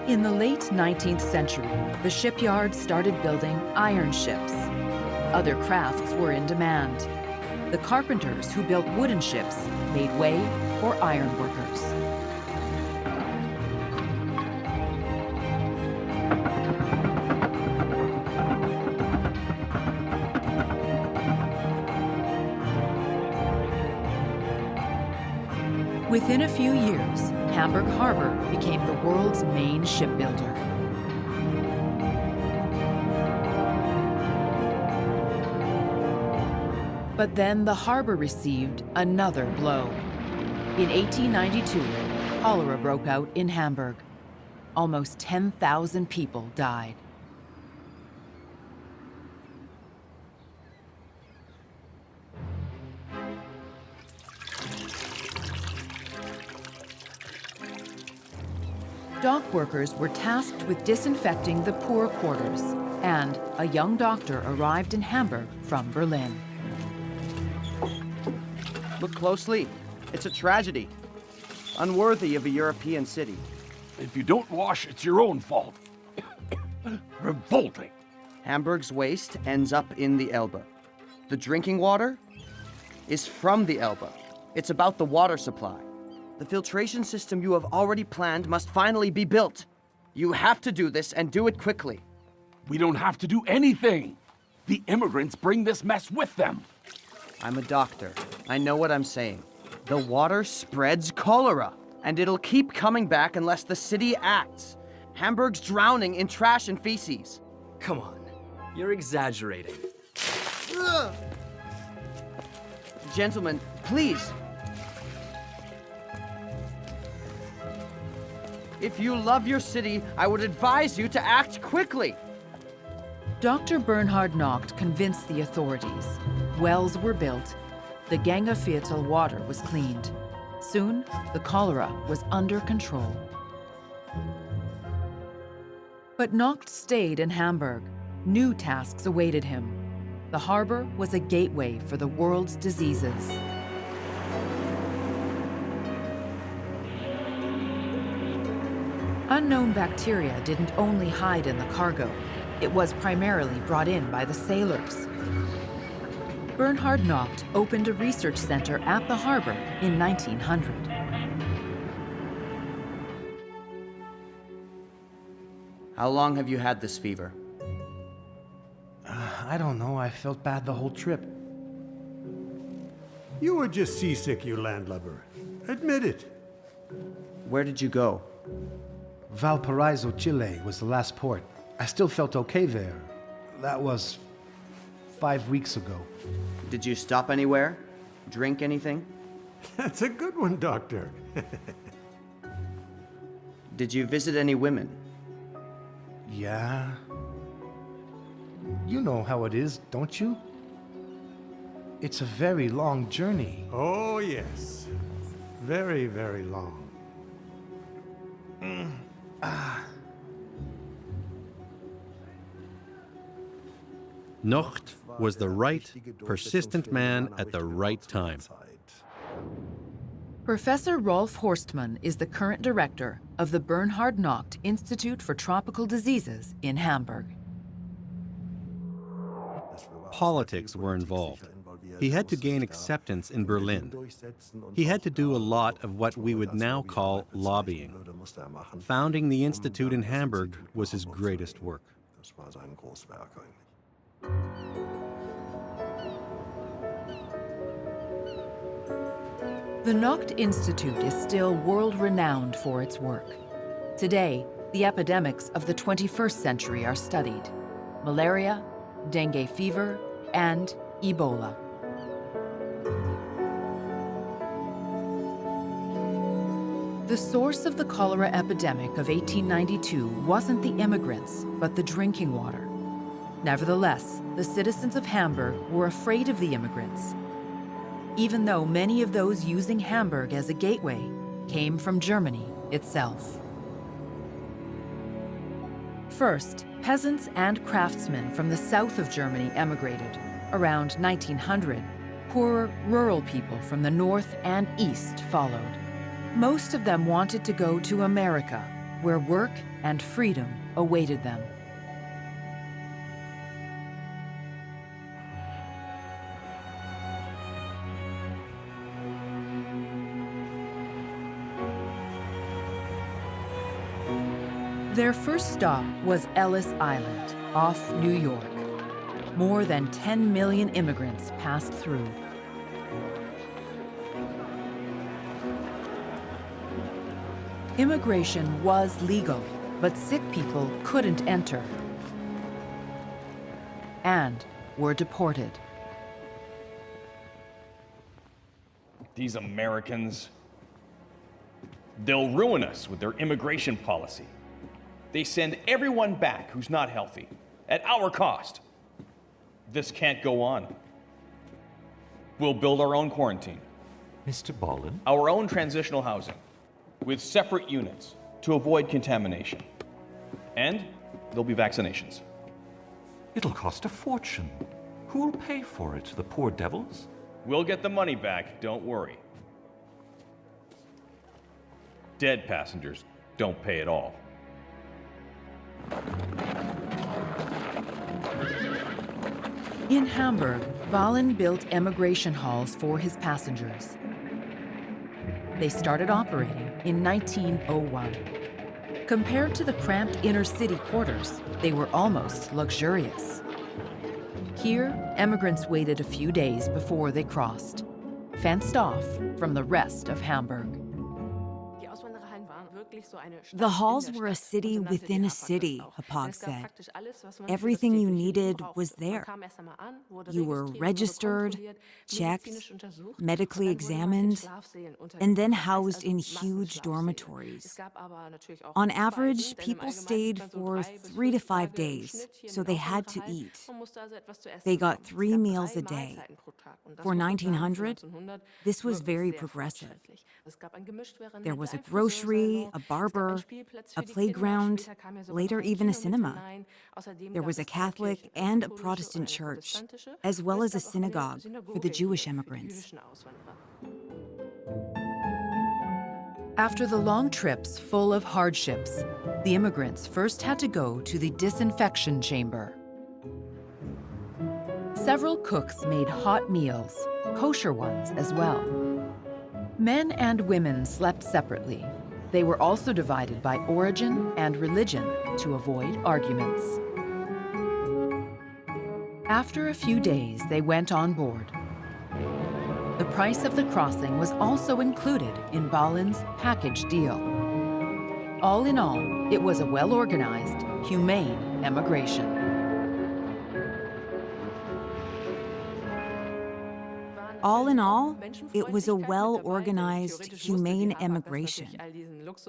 In the late 19th century, the shipyards started building iron ships. Other crafts were in demand. The carpenters who built wooden ships made way for iron workers. Within a few years, Hamburg Harbor became the world's main shipbuilder. But then the harbor received another blow. In 1892, cholera broke out in Hamburg. Almost 10,000 people died. Dock workers were tasked with disinfecting the poor quarters, and a young doctor arrived in Hamburg from Berlin. Look closely. It's a tragedy. Unworthy of a European city. If you don't wash, it's your own fault. Revolting. Hamburg's waste ends up in the Elbe. The drinking water is from the Elbe. It's about the water supply. The filtration system you have already planned must finally be built. You have to do this and do it quickly. We don't have to do anything. The immigrants bring this mess with them. I'm a doctor. I know what I'm saying. The water spreads cholera. And it'll keep coming back unless the city acts. Hamburg's drowning in trash and feces. Come on, you're exaggerating. Ugh. Gentlemen, please. If you love your city, I would advise you to act quickly. Dr. Bernhard Nocht convinced the authorities. Wells were built. The Gangeviertel water was cleaned. Soon, the cholera was under control. But Nocht stayed in Hamburg. New tasks awaited him. The harbor was a gateway for the world's diseases. Unknown bacteria didn't only hide in the cargo. It was primarily brought in by the sailors. Bernhard Nocht opened a research center at the harbor in 1900. How long have you had this fever? I don't know. I felt bad the whole trip. You were just seasick, you landlubber. Admit it. Where did you go? Valparaiso, Chile was the last port. I still felt okay there. That was 5 weeks ago. Did you stop anywhere? Drink anything? That's a good one, Doctor. Did you visit any women? Yeah. You know how it is, don't you? It's a very long journey. Oh, yes. Very, very long. Nocht was the right, persistent man at the right time. Professor Rolf Horstmann is the current director of the Bernhard Nocht Institute for Tropical Diseases in Hamburg. Politics were involved. He had to gain acceptance in Berlin. He had to do a lot of what we would now call lobbying. Founding the institute in Hamburg was his greatest work. The Nocht Institute is still world-renowned for its work. Today, the epidemics of the 21st century are studied: malaria, dengue fever, and Ebola. The source of the cholera epidemic of 1892 wasn't the immigrants, but the drinking water. Nevertheless, the citizens of Hamburg were afraid of the immigrants, even though many of those using Hamburg as a gateway came from Germany itself. First, peasants and craftsmen from the south of Germany emigrated. Around 1900, poorer rural people from the north and east followed. Most of them wanted to go to America, where work and freedom awaited them. Their first stop was Ellis Island, off New York. More than 10 million immigrants passed through. Immigration was legal, but sick people couldn't enter and were deported. These Americans, they'll ruin us with their immigration policy. They send everyone back who's not healthy, at our cost. This can't go on. We'll build our own quarantine. Mr. Ballin? Our own transitional housing, with separate units to avoid contamination. And there'll be vaccinations. It'll cost a fortune. Who'll pay for it? The poor devils? We'll get the money back, don't worry. Dead passengers don't pay at all. In Hamburg, Ballin built emigration halls for his passengers. They started operating in 1901. Compared to the cramped inner city quarters, they were almost luxurious. Here, emigrants waited a few days before they crossed, fenced off from the rest of Hamburg. The halls were a city within a city, Hapag said. Everything you needed was there. You were registered, checked, medically examined, and then housed in huge dormitories. On average, people stayed for 3 to 5 days, so they had to eat. They got 3 meals a day. For 1900, this was very progressive. There was a grocery, a barber, a playground, later even a cinema. There was a Catholic and a Protestant church, as well as a synagogue for the Jewish immigrants. After the long trips full of hardships, the immigrants first had to go to the disinfection chamber. Several cooks made hot meals, kosher ones as well. Men and women slept separately. They were also divided by origin and religion to avoid arguments. After a few days, they went on board. The price of the crossing was also included in Balin's package deal. All in all, it was a well-organized, humane emigration. All in all, it was a well-organized, humane emigration.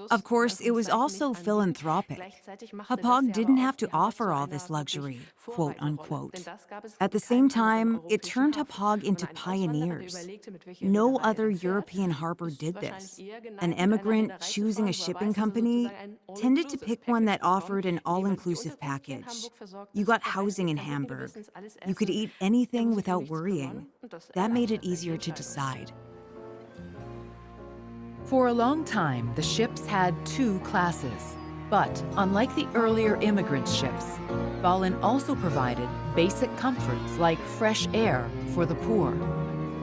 Of course, it was also philanthropic. Hapag didn't have to offer all this luxury, quote unquote. At the same time, it turned Hapag into pioneers. No other European harbor did this. An emigrant choosing a shipping company tended to pick one that offered an all-inclusive package. You got housing in Hamburg. You could eat anything without worrying. That made it easier to decide. For a long time, the ships had 2 classes. But unlike the earlier immigrant ships, Balin also provided basic comforts like fresh air for the poor.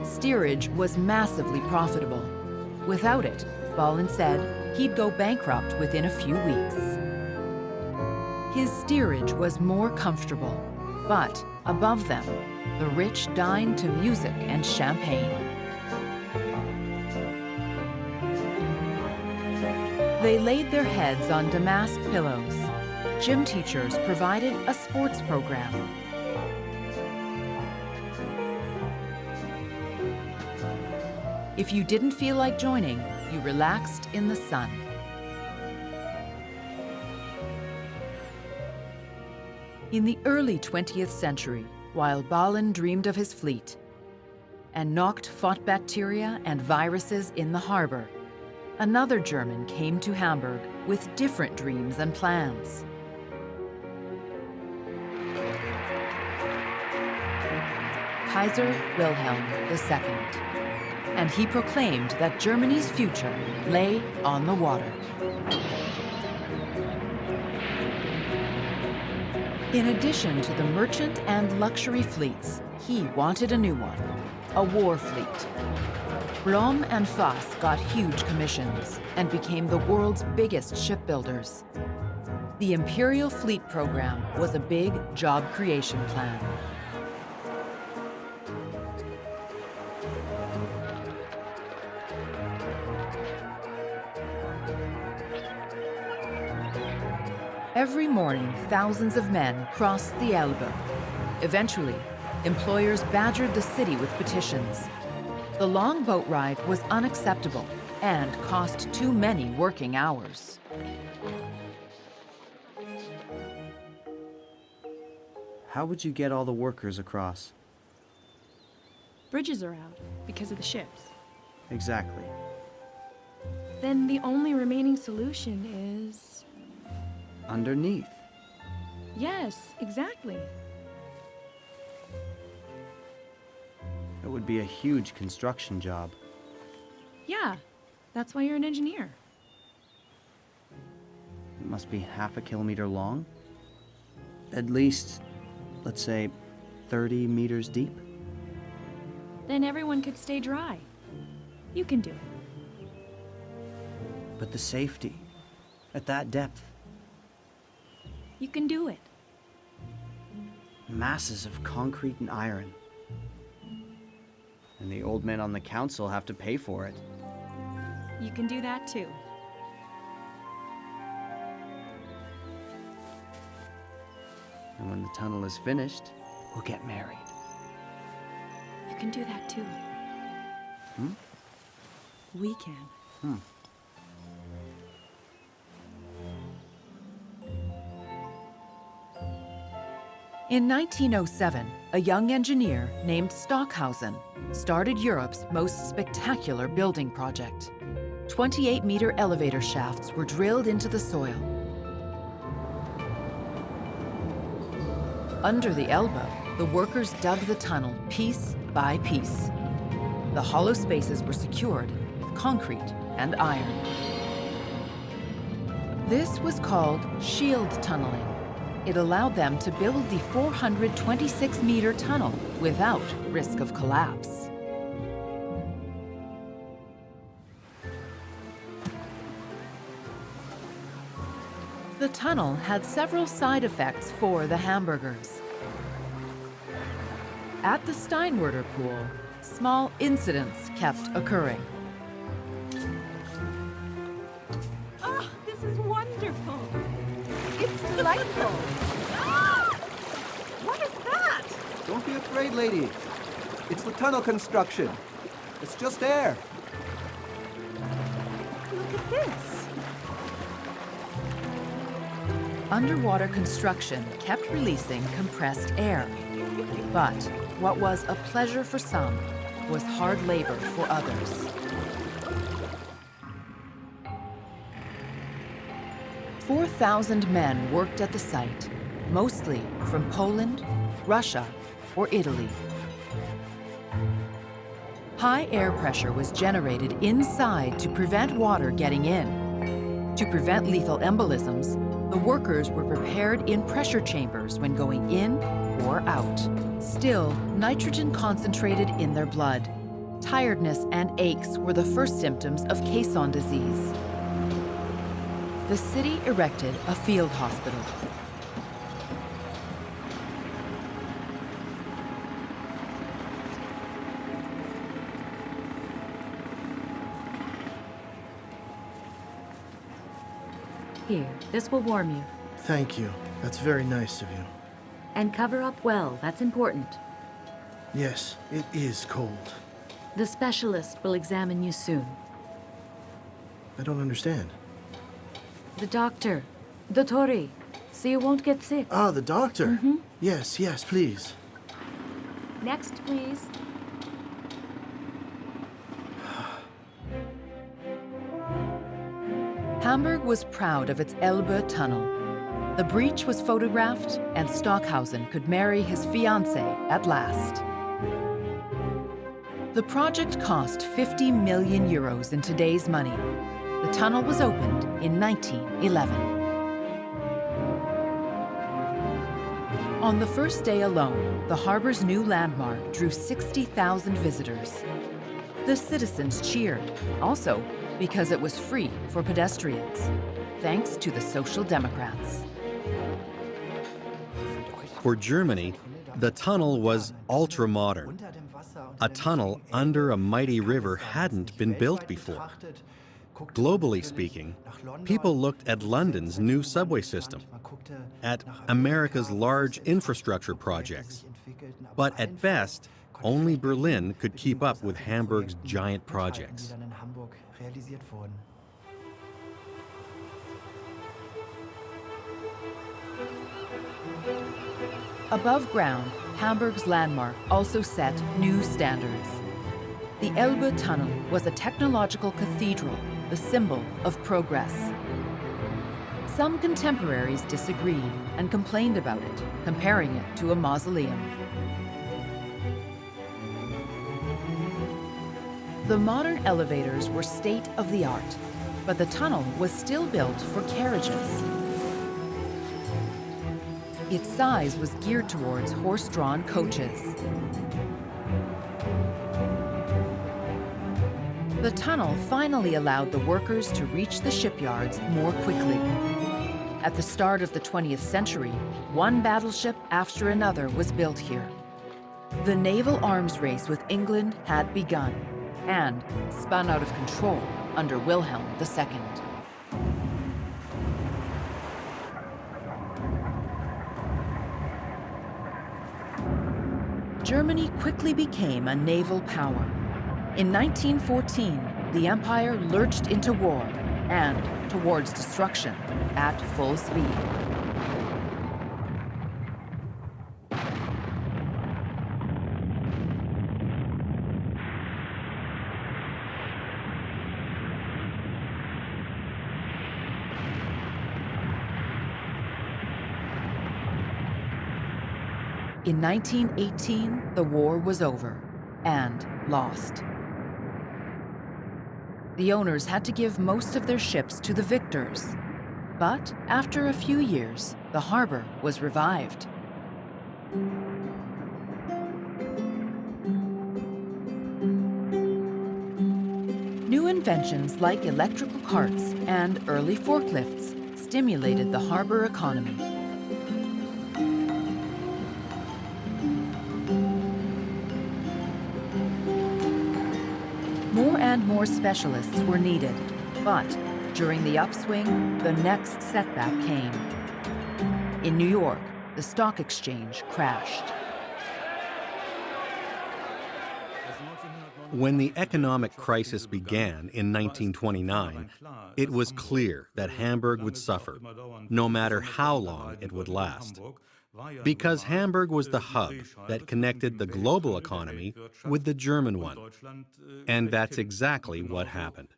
Steerage was massively profitable. Without it, Balin said he'd go bankrupt within a few weeks. His steerage was more comfortable, but above them, the rich dined to music and champagne. They laid their heads on damask pillows. Gym teachers provided a sports program. If you didn't feel like joining, you relaxed in the sun. In the early 20th century, while Balin dreamed of his fleet and Nocht fought bacteria and viruses in the harbor, another German came to Hamburg with different dreams and plans. Kaiser Wilhelm II. And he proclaimed that Germany's future lay on the water. In addition to the merchant and luxury fleets, he wanted a new one, a war fleet. Blom and Voss got huge commissions and became the world's biggest shipbuilders. The Imperial Fleet Program was a big job creation plan. Every morning, thousands of men crossed the Elbe. Eventually, employers badgered the city with petitions. The long boat ride was unacceptable and cost too many working hours. How would you get all the workers across? Bridges are out because of the ships. Exactly. Then the only remaining solution is... Underneath. Yes, exactly. It would be a huge construction job. Yeah, that's why you're an engineer. It must be half a kilometer long. At least, let's say, 30 meters deep. Then everyone could stay dry. You can do it. But the safety, at that depth. You can do it. Masses of concrete and iron. And the old men on the council have to pay for it. You can do that too. And when the tunnel is finished, we'll get married. You can do that too. Hmm? We can. Hmm. In 1907, a young engineer named Stockhausen started Europe's most spectacular building project. 28-meter elevator shafts were drilled into the soil. Under the Elbe, the workers dug the tunnel piece by piece. The hollow spaces were secured with concrete and iron. This was called shield tunneling. It allowed them to build the 426-meter tunnel without risk of collapse. The tunnel had several side effects for the Hamburgers. At the Steinwerder pool, small incidents kept occurring. Oh, this is wonderful. It's delightful. Ah! What is that? Don't be afraid, lady. It's the tunnel construction. It's just air. Look at this. Underwater construction kept releasing compressed air. But what was a pleasure for some was hard labor for others. 4,000 men worked at the site, mostly from Poland, Russia, or Italy. High air pressure was generated inside to prevent water getting in. To prevent lethal embolisms, the workers were prepared in pressure chambers when going in or out. Still, nitrogen concentrated in their blood. Tiredness and aches were the first symptoms of caisson disease. The city erected a field hospital. Here, this will warm you. Thank you. That's very nice of you. And cover up well, that's important. Yes, it is cold. The specialist will examine you soon. I don't understand. The doctor. Dottore. So you won't get sick. Ah, the doctor? Mm-hmm. Yes, yes, please. Next, please. Hamburg was proud of its Elbe tunnel. The breach was photographed, and Stockhausen could marry his fiancée at last. The project cost 50 million euros in today's money. The tunnel was opened in 1911. On the first day alone, the harbor's new landmark drew 60,000 visitors. The citizens cheered, also because it was free for pedestrians, thanks to the Social Democrats. For Germany, the tunnel was ultra-modern. A tunnel under a mighty river hadn't been built before. Globally speaking, people looked at London's new subway system, at America's large infrastructure projects. But at best, only Berlin could keep up with Hamburg's giant projects. Above ground, Hamburg's landmark also set new standards. The Elbe Tunnel was a technological cathedral, the symbol of progress. Some contemporaries disagreed and complained about it, comparing it to a mausoleum. The modern elevators were state-of-the-art, but the tunnel was still built for carriages. Its size was geared towards horse-drawn coaches. The tunnel finally allowed the workers to reach the shipyards more quickly. At the start of the 20th century, one battleship after another was built here. The naval arms race with England had begun and spun out of control under Wilhelm II. Germany quickly became a naval power. In 1914, the empire lurched into war and towards destruction at full speed. In 1918, the war was over and lost. The owners had to give most of their ships to the victors. But after a few years, the harbor was revived. New inventions like electrical carts and early forklifts stimulated the harbor economy. More and more specialists were needed, but during the upswing, the next setback came. In New York, the stock exchange crashed. When the economic crisis began in 1929, it was clear that Hamburg would suffer, no matter how long it would last. Because Hamburg was the hub that connected the global economy with the German one. And that's exactly what happened.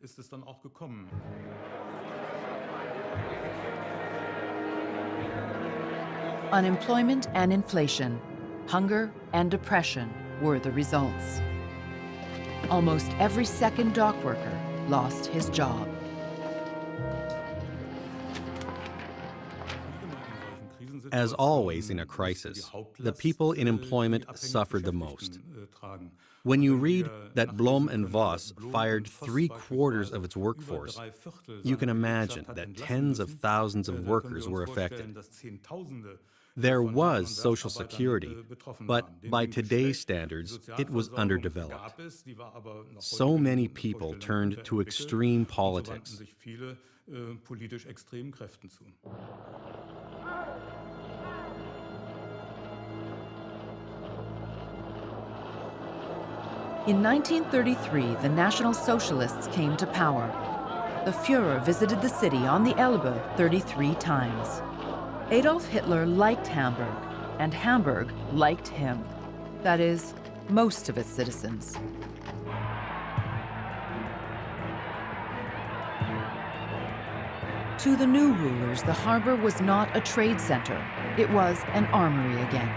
Unemployment and inflation, hunger and depression were the results. Almost every second dock worker lost his job. As always in a crisis, the people in employment suffered the most. When you read that Blom and Voss fired 3/4 of its workforce, you can imagine that tens of thousands of workers were affected. There was Social Security, but by today's standards, it was underdeveloped. So many people turned to extreme politics. In 1933, the National Socialists came to power. The Führer visited the city on the Elbe 33 times. Adolf Hitler liked Hamburg, and Hamburg liked him. That is, most of its citizens. To the new rulers, the harbor was not a trade center. It was an armory again.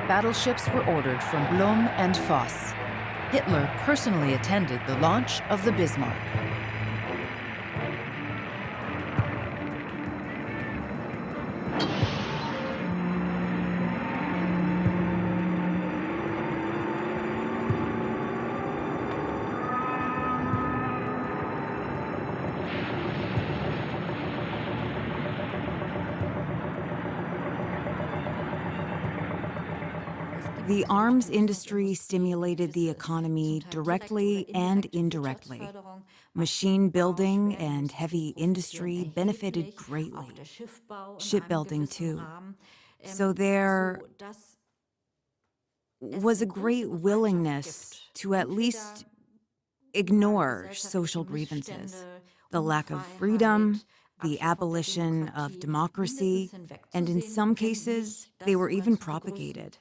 Battleships were ordered from Blum and Voss. Hitler personally attended the launch of the Bismarck. The arms industry stimulated the economy directly and indirectly. Machine building and heavy industry benefited greatly. Shipbuilding, too. So there was a great willingness to at least ignore social grievances, the lack of freedom, the abolition of democracy, and in some cases, they were even propagated.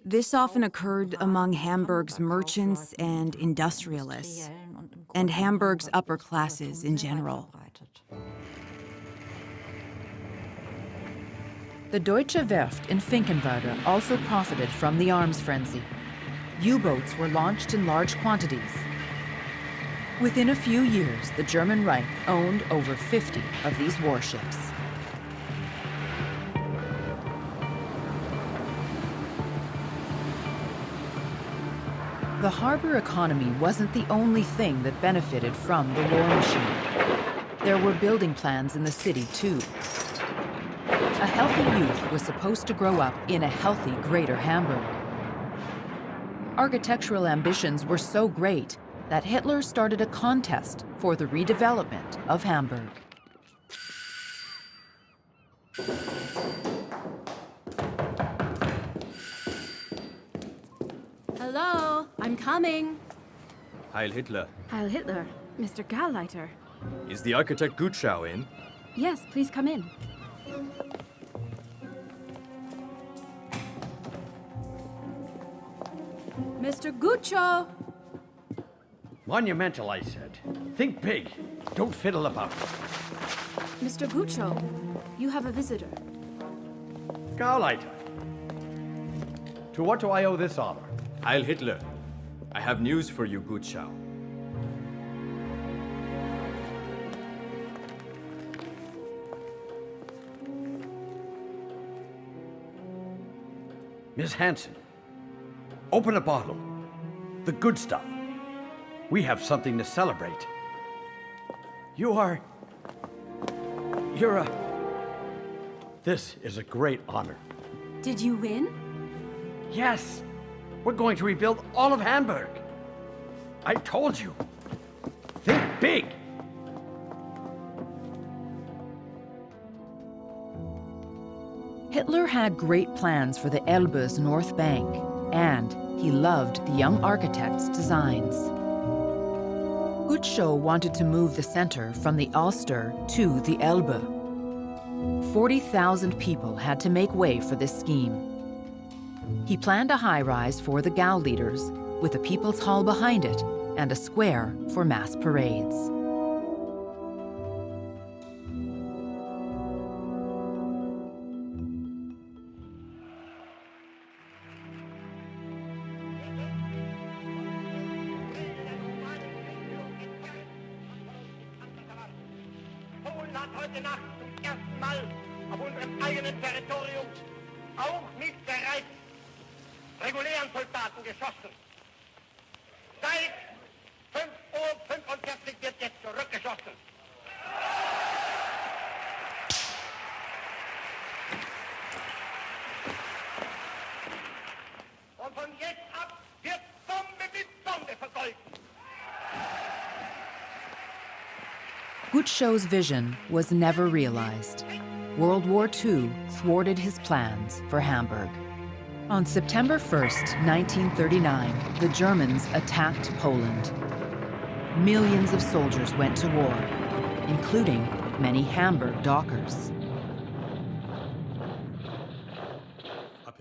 This often occurred among Hamburg's merchants and industrialists, and Hamburg's upper classes in general. The Deutsche Werft in Finkenwerder also profited from the arms frenzy. U-boats were launched in large quantities. Within a few years, the German Reich owned over 50 of these warships. The harbor economy wasn't the only thing that benefited from the war machine. There were building plans in the city, too. A healthy youth was supposed to grow up in a healthy Greater Hamburg. Architectural ambitions were so great that Hitler started a contest for the redevelopment of Hamburg. Hello, I'm coming. Heil Hitler. Heil Hitler, Mr. Gauleiter. Is the architect Gutschau in? Yes, please come in. Mr. Guccio! Monumental, I said. Think big. Don't fiddle about. Mr. Guccio, you have a visitor. Gauleiter. To what do I owe this honor? Heil Hitler. I have news for you, Gutschau. Miss Hansen, open a bottle. The good stuff. We have something to celebrate. You're a... This is a great honor. Did you win? Yes. We're going to rebuild all of Hamburg. I told you. Think big. Hitler had great plans for the Elbe's north bank, and he loved the young architect's designs. Gutschow wanted to move the center from the Alster to the Elbe. 40,000 people had to make way for this scheme. He planned a high-rise for the Gau leaders, with a People's Hall behind it and a square for mass parades. Heute Nacht zum ersten Mal auf unserem eigenen Territorium, auch mit bereits regulären Soldaten geschossen. Seit 5:45 Uhr wird jetzt zurückgeschossen. Und von jetzt ab wird Bombe mit Bombe vergolten. Gutschow's vision was never realized. World War II thwarted his plans for Hamburg. On September 1st, 1939, the Germans attacked Poland. Millions of soldiers went to war, including many Hamburg dockers.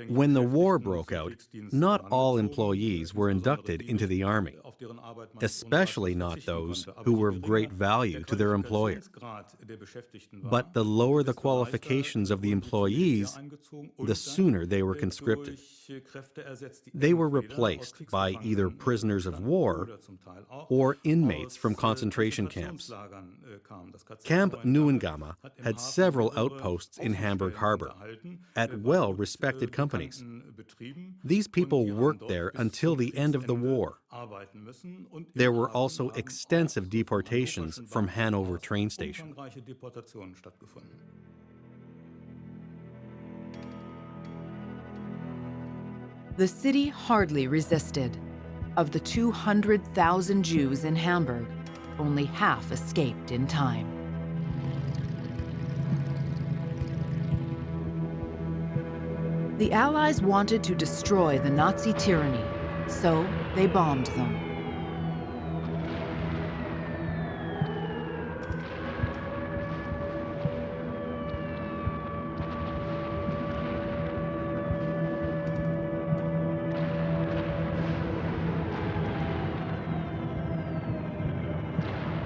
When the war broke out, not all employees were inducted into the army, especially not those who were of great value to their employer. But the lower the qualifications of the employees, the sooner they were conscripted. They were replaced by either prisoners of war or inmates from concentration camps. Camp Neuengamme had several outposts in Hamburg Harbor at well-respected companies. These people worked there until the end of the war. There were also extensive deportations from Hanover train station. The city hardly resisted. Of the 200,000 Jews in Hamburg, only half escaped in time. The Allies wanted to destroy the Nazi tyranny, so they bombed them.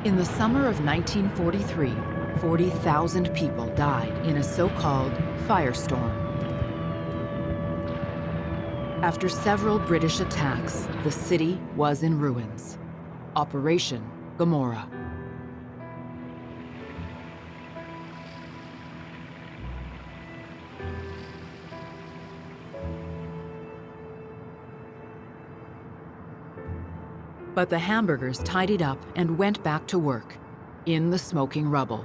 In the summer of 1943, 40,000 people died in a so-called firestorm. After several British attacks, the city was in ruins. Operation Gomorrah. But the Hamburgers tidied up and went back to work in the smoking rubble.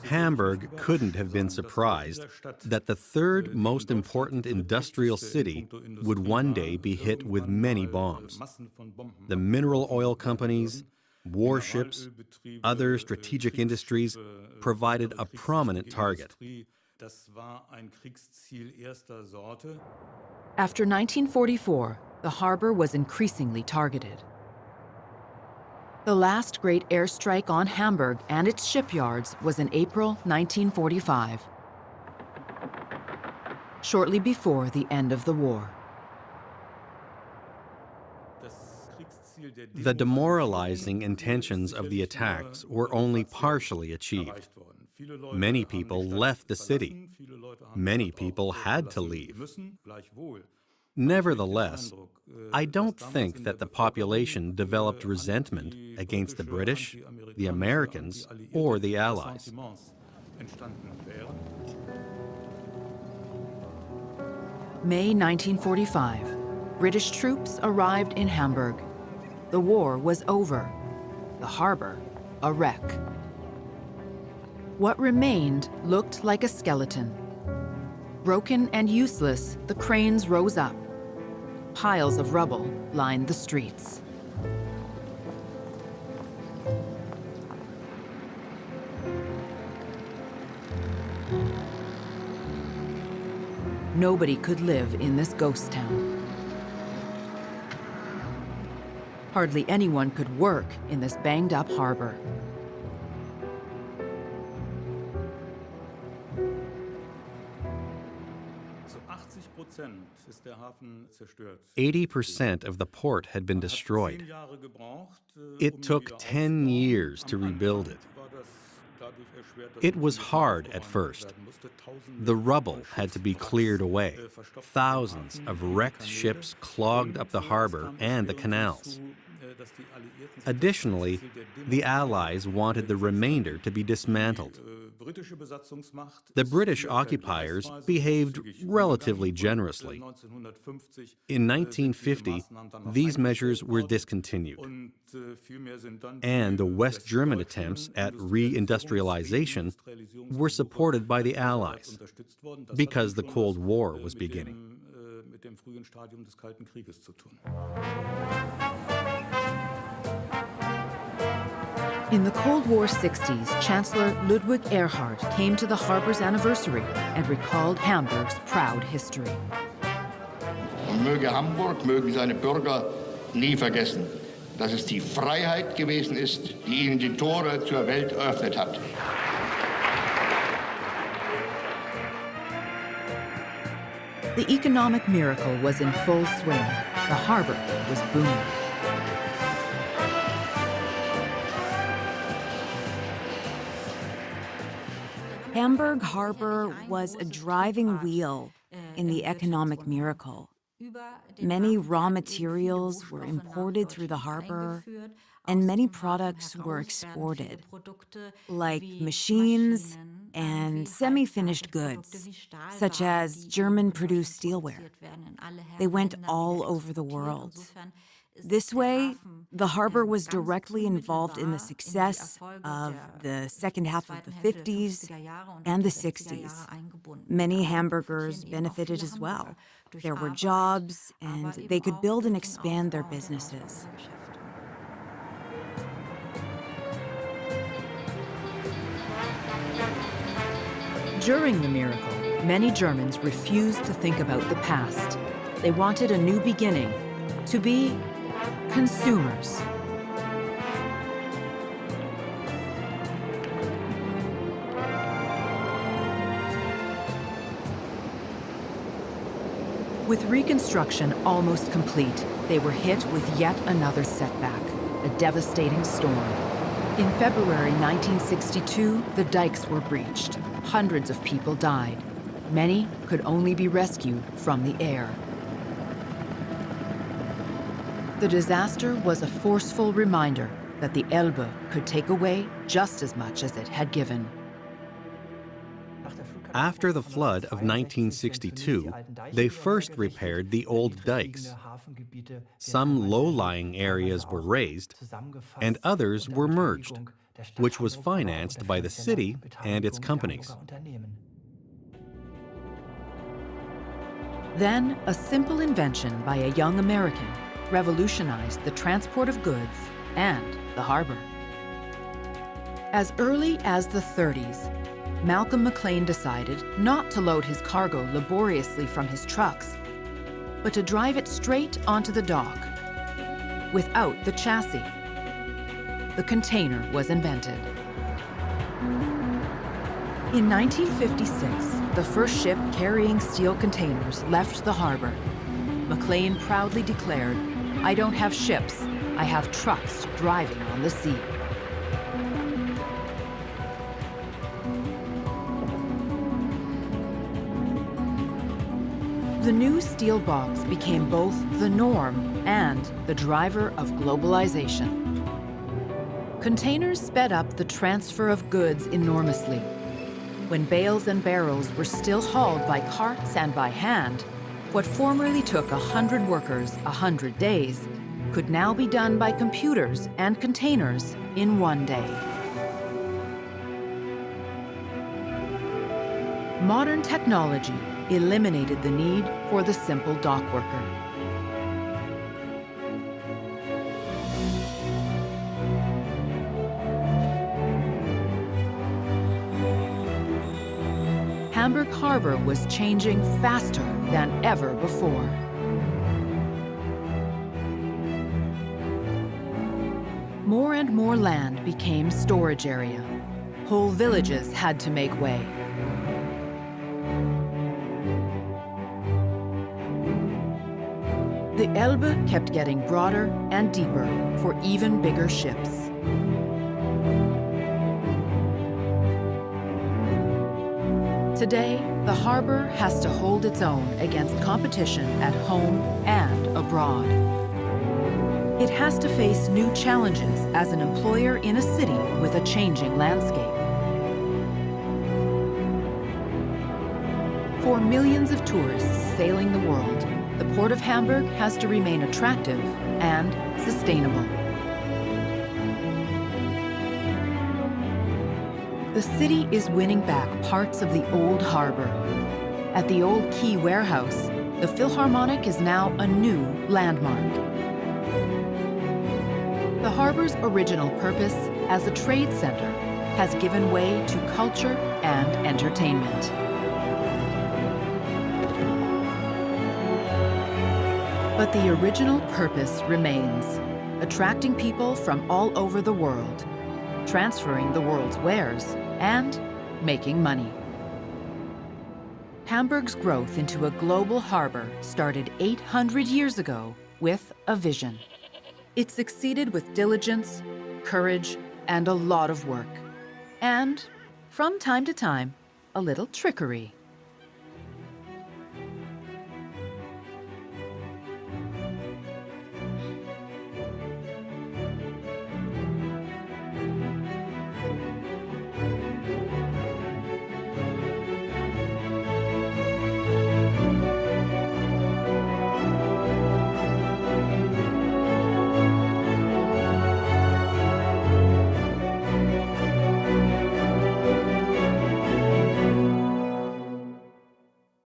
Hamburg couldn't have been surprised that the third most important industrial city would one day be hit with many bombs. The mineral oil companies, warships, other strategic industries provided a prominent target. After 1944, the harbor was increasingly targeted. The last great airstrike on Hamburg and its shipyards was in April 1945, shortly before the end of the war. The demoralizing intentions of the attacks were only partially achieved. Many people left the city. Many people had to leave. Nevertheless, I don't think that the population developed resentment against the British, the Americans, or the Allies. May 1945, British troops arrived in Hamburg. The war was over. The harbor, a wreck. What remained looked like a skeleton. Broken and useless, the cranes rose up. Piles of rubble lined the streets. Nobody could live in this ghost town. Hardly anyone could work in this banged-up harbor. Eighty 80% of the port had been destroyed. It took 10 years to rebuild it. It was hard at first. The rubble had to be cleared away. Thousands of wrecked ships clogged up the harbor and the canals. Additionally, the Allies wanted the remainder to be dismantled. The British occupiers behaved relatively generously. In 1950, these measures were discontinued, and the West German attempts at re-industrialization were supported by the Allies, because the Cold War was beginning. In the Cold War 60s, Chancellor Ludwig Erhard came to the harbor's anniversary and recalled Hamburg's proud history. Und möge Hamburg, mögen seine Bürger nie vergessen, dass es die Freiheit gewesen ist, die ihnen die Tore zur Welt eröffnet hat. The economic miracle was in full swing. The harbor was booming. Hamburg Harbor was a driving wheel in the economic miracle. Many raw materials were imported through the harbor, and many products were exported, like machines and semi-finished goods, such as German-produced steelware. They went all over the world. This way, the harbor was directly involved in the success of the second half of the 50s and the 60s. Many Hamburgers benefited as well. There were jobs, and they could build and expand their businesses. During the miracle, many Germans refused to think about the past. They wanted a new beginning, to be consumers. With reconstruction almost complete, they were hit with yet another setback, a devastating storm. In February 1962, the dikes were breached. Hundreds of people died. Many could only be rescued from the air. The disaster was a forceful reminder that the Elbe could take away just as much as it had given. After the flood of 1962, they first repaired the old dikes. Some low-lying areas were raised, and others were merged, which was financed by the city and its companies. Then, a simple invention by a young American revolutionized the transport of goods and the harbor. As early as the 30s, Malcolm McLean decided not to load his cargo laboriously from his trucks, but to drive it straight onto the dock, without the chassis. The container was invented. In 1956, the first ship carrying steel containers left the harbor. McLean proudly declared, "I don't have ships, I have trucks driving on the sea." The new steel box became both the norm and the driver of globalization. Containers sped up the transfer of goods enormously. When bales and barrels were still hauled by carts and by hand, what formerly took 100 workers 100 days could now be done by computers and containers in one day. Modern technology eliminated the need for the simple dock worker. Hamburg Harbor was changing faster than ever before. More and more land became storage area. Whole villages had to make way. The Elbe kept getting broader and deeper for even bigger ships. Today, the harbor has to hold its own against competition at home and abroad. It has to face new challenges as an employer in a city with a changing landscape. For millions of tourists sailing the world, the Port of Hamburg has to remain attractive and sustainable. The city is winning back parts of the old harbor. At the old Quay warehouse, the Philharmonic is now a new landmark. The harbor's original purpose as a trade center has given way to culture and entertainment. But the original purpose remains, attracting people from all over the world, transferring the world's wares, and making money. Hamburg's growth into a global harbor started 800 years ago with a vision. It succeeded with diligence, courage, and a lot of work. And, from time to time, a little trickery.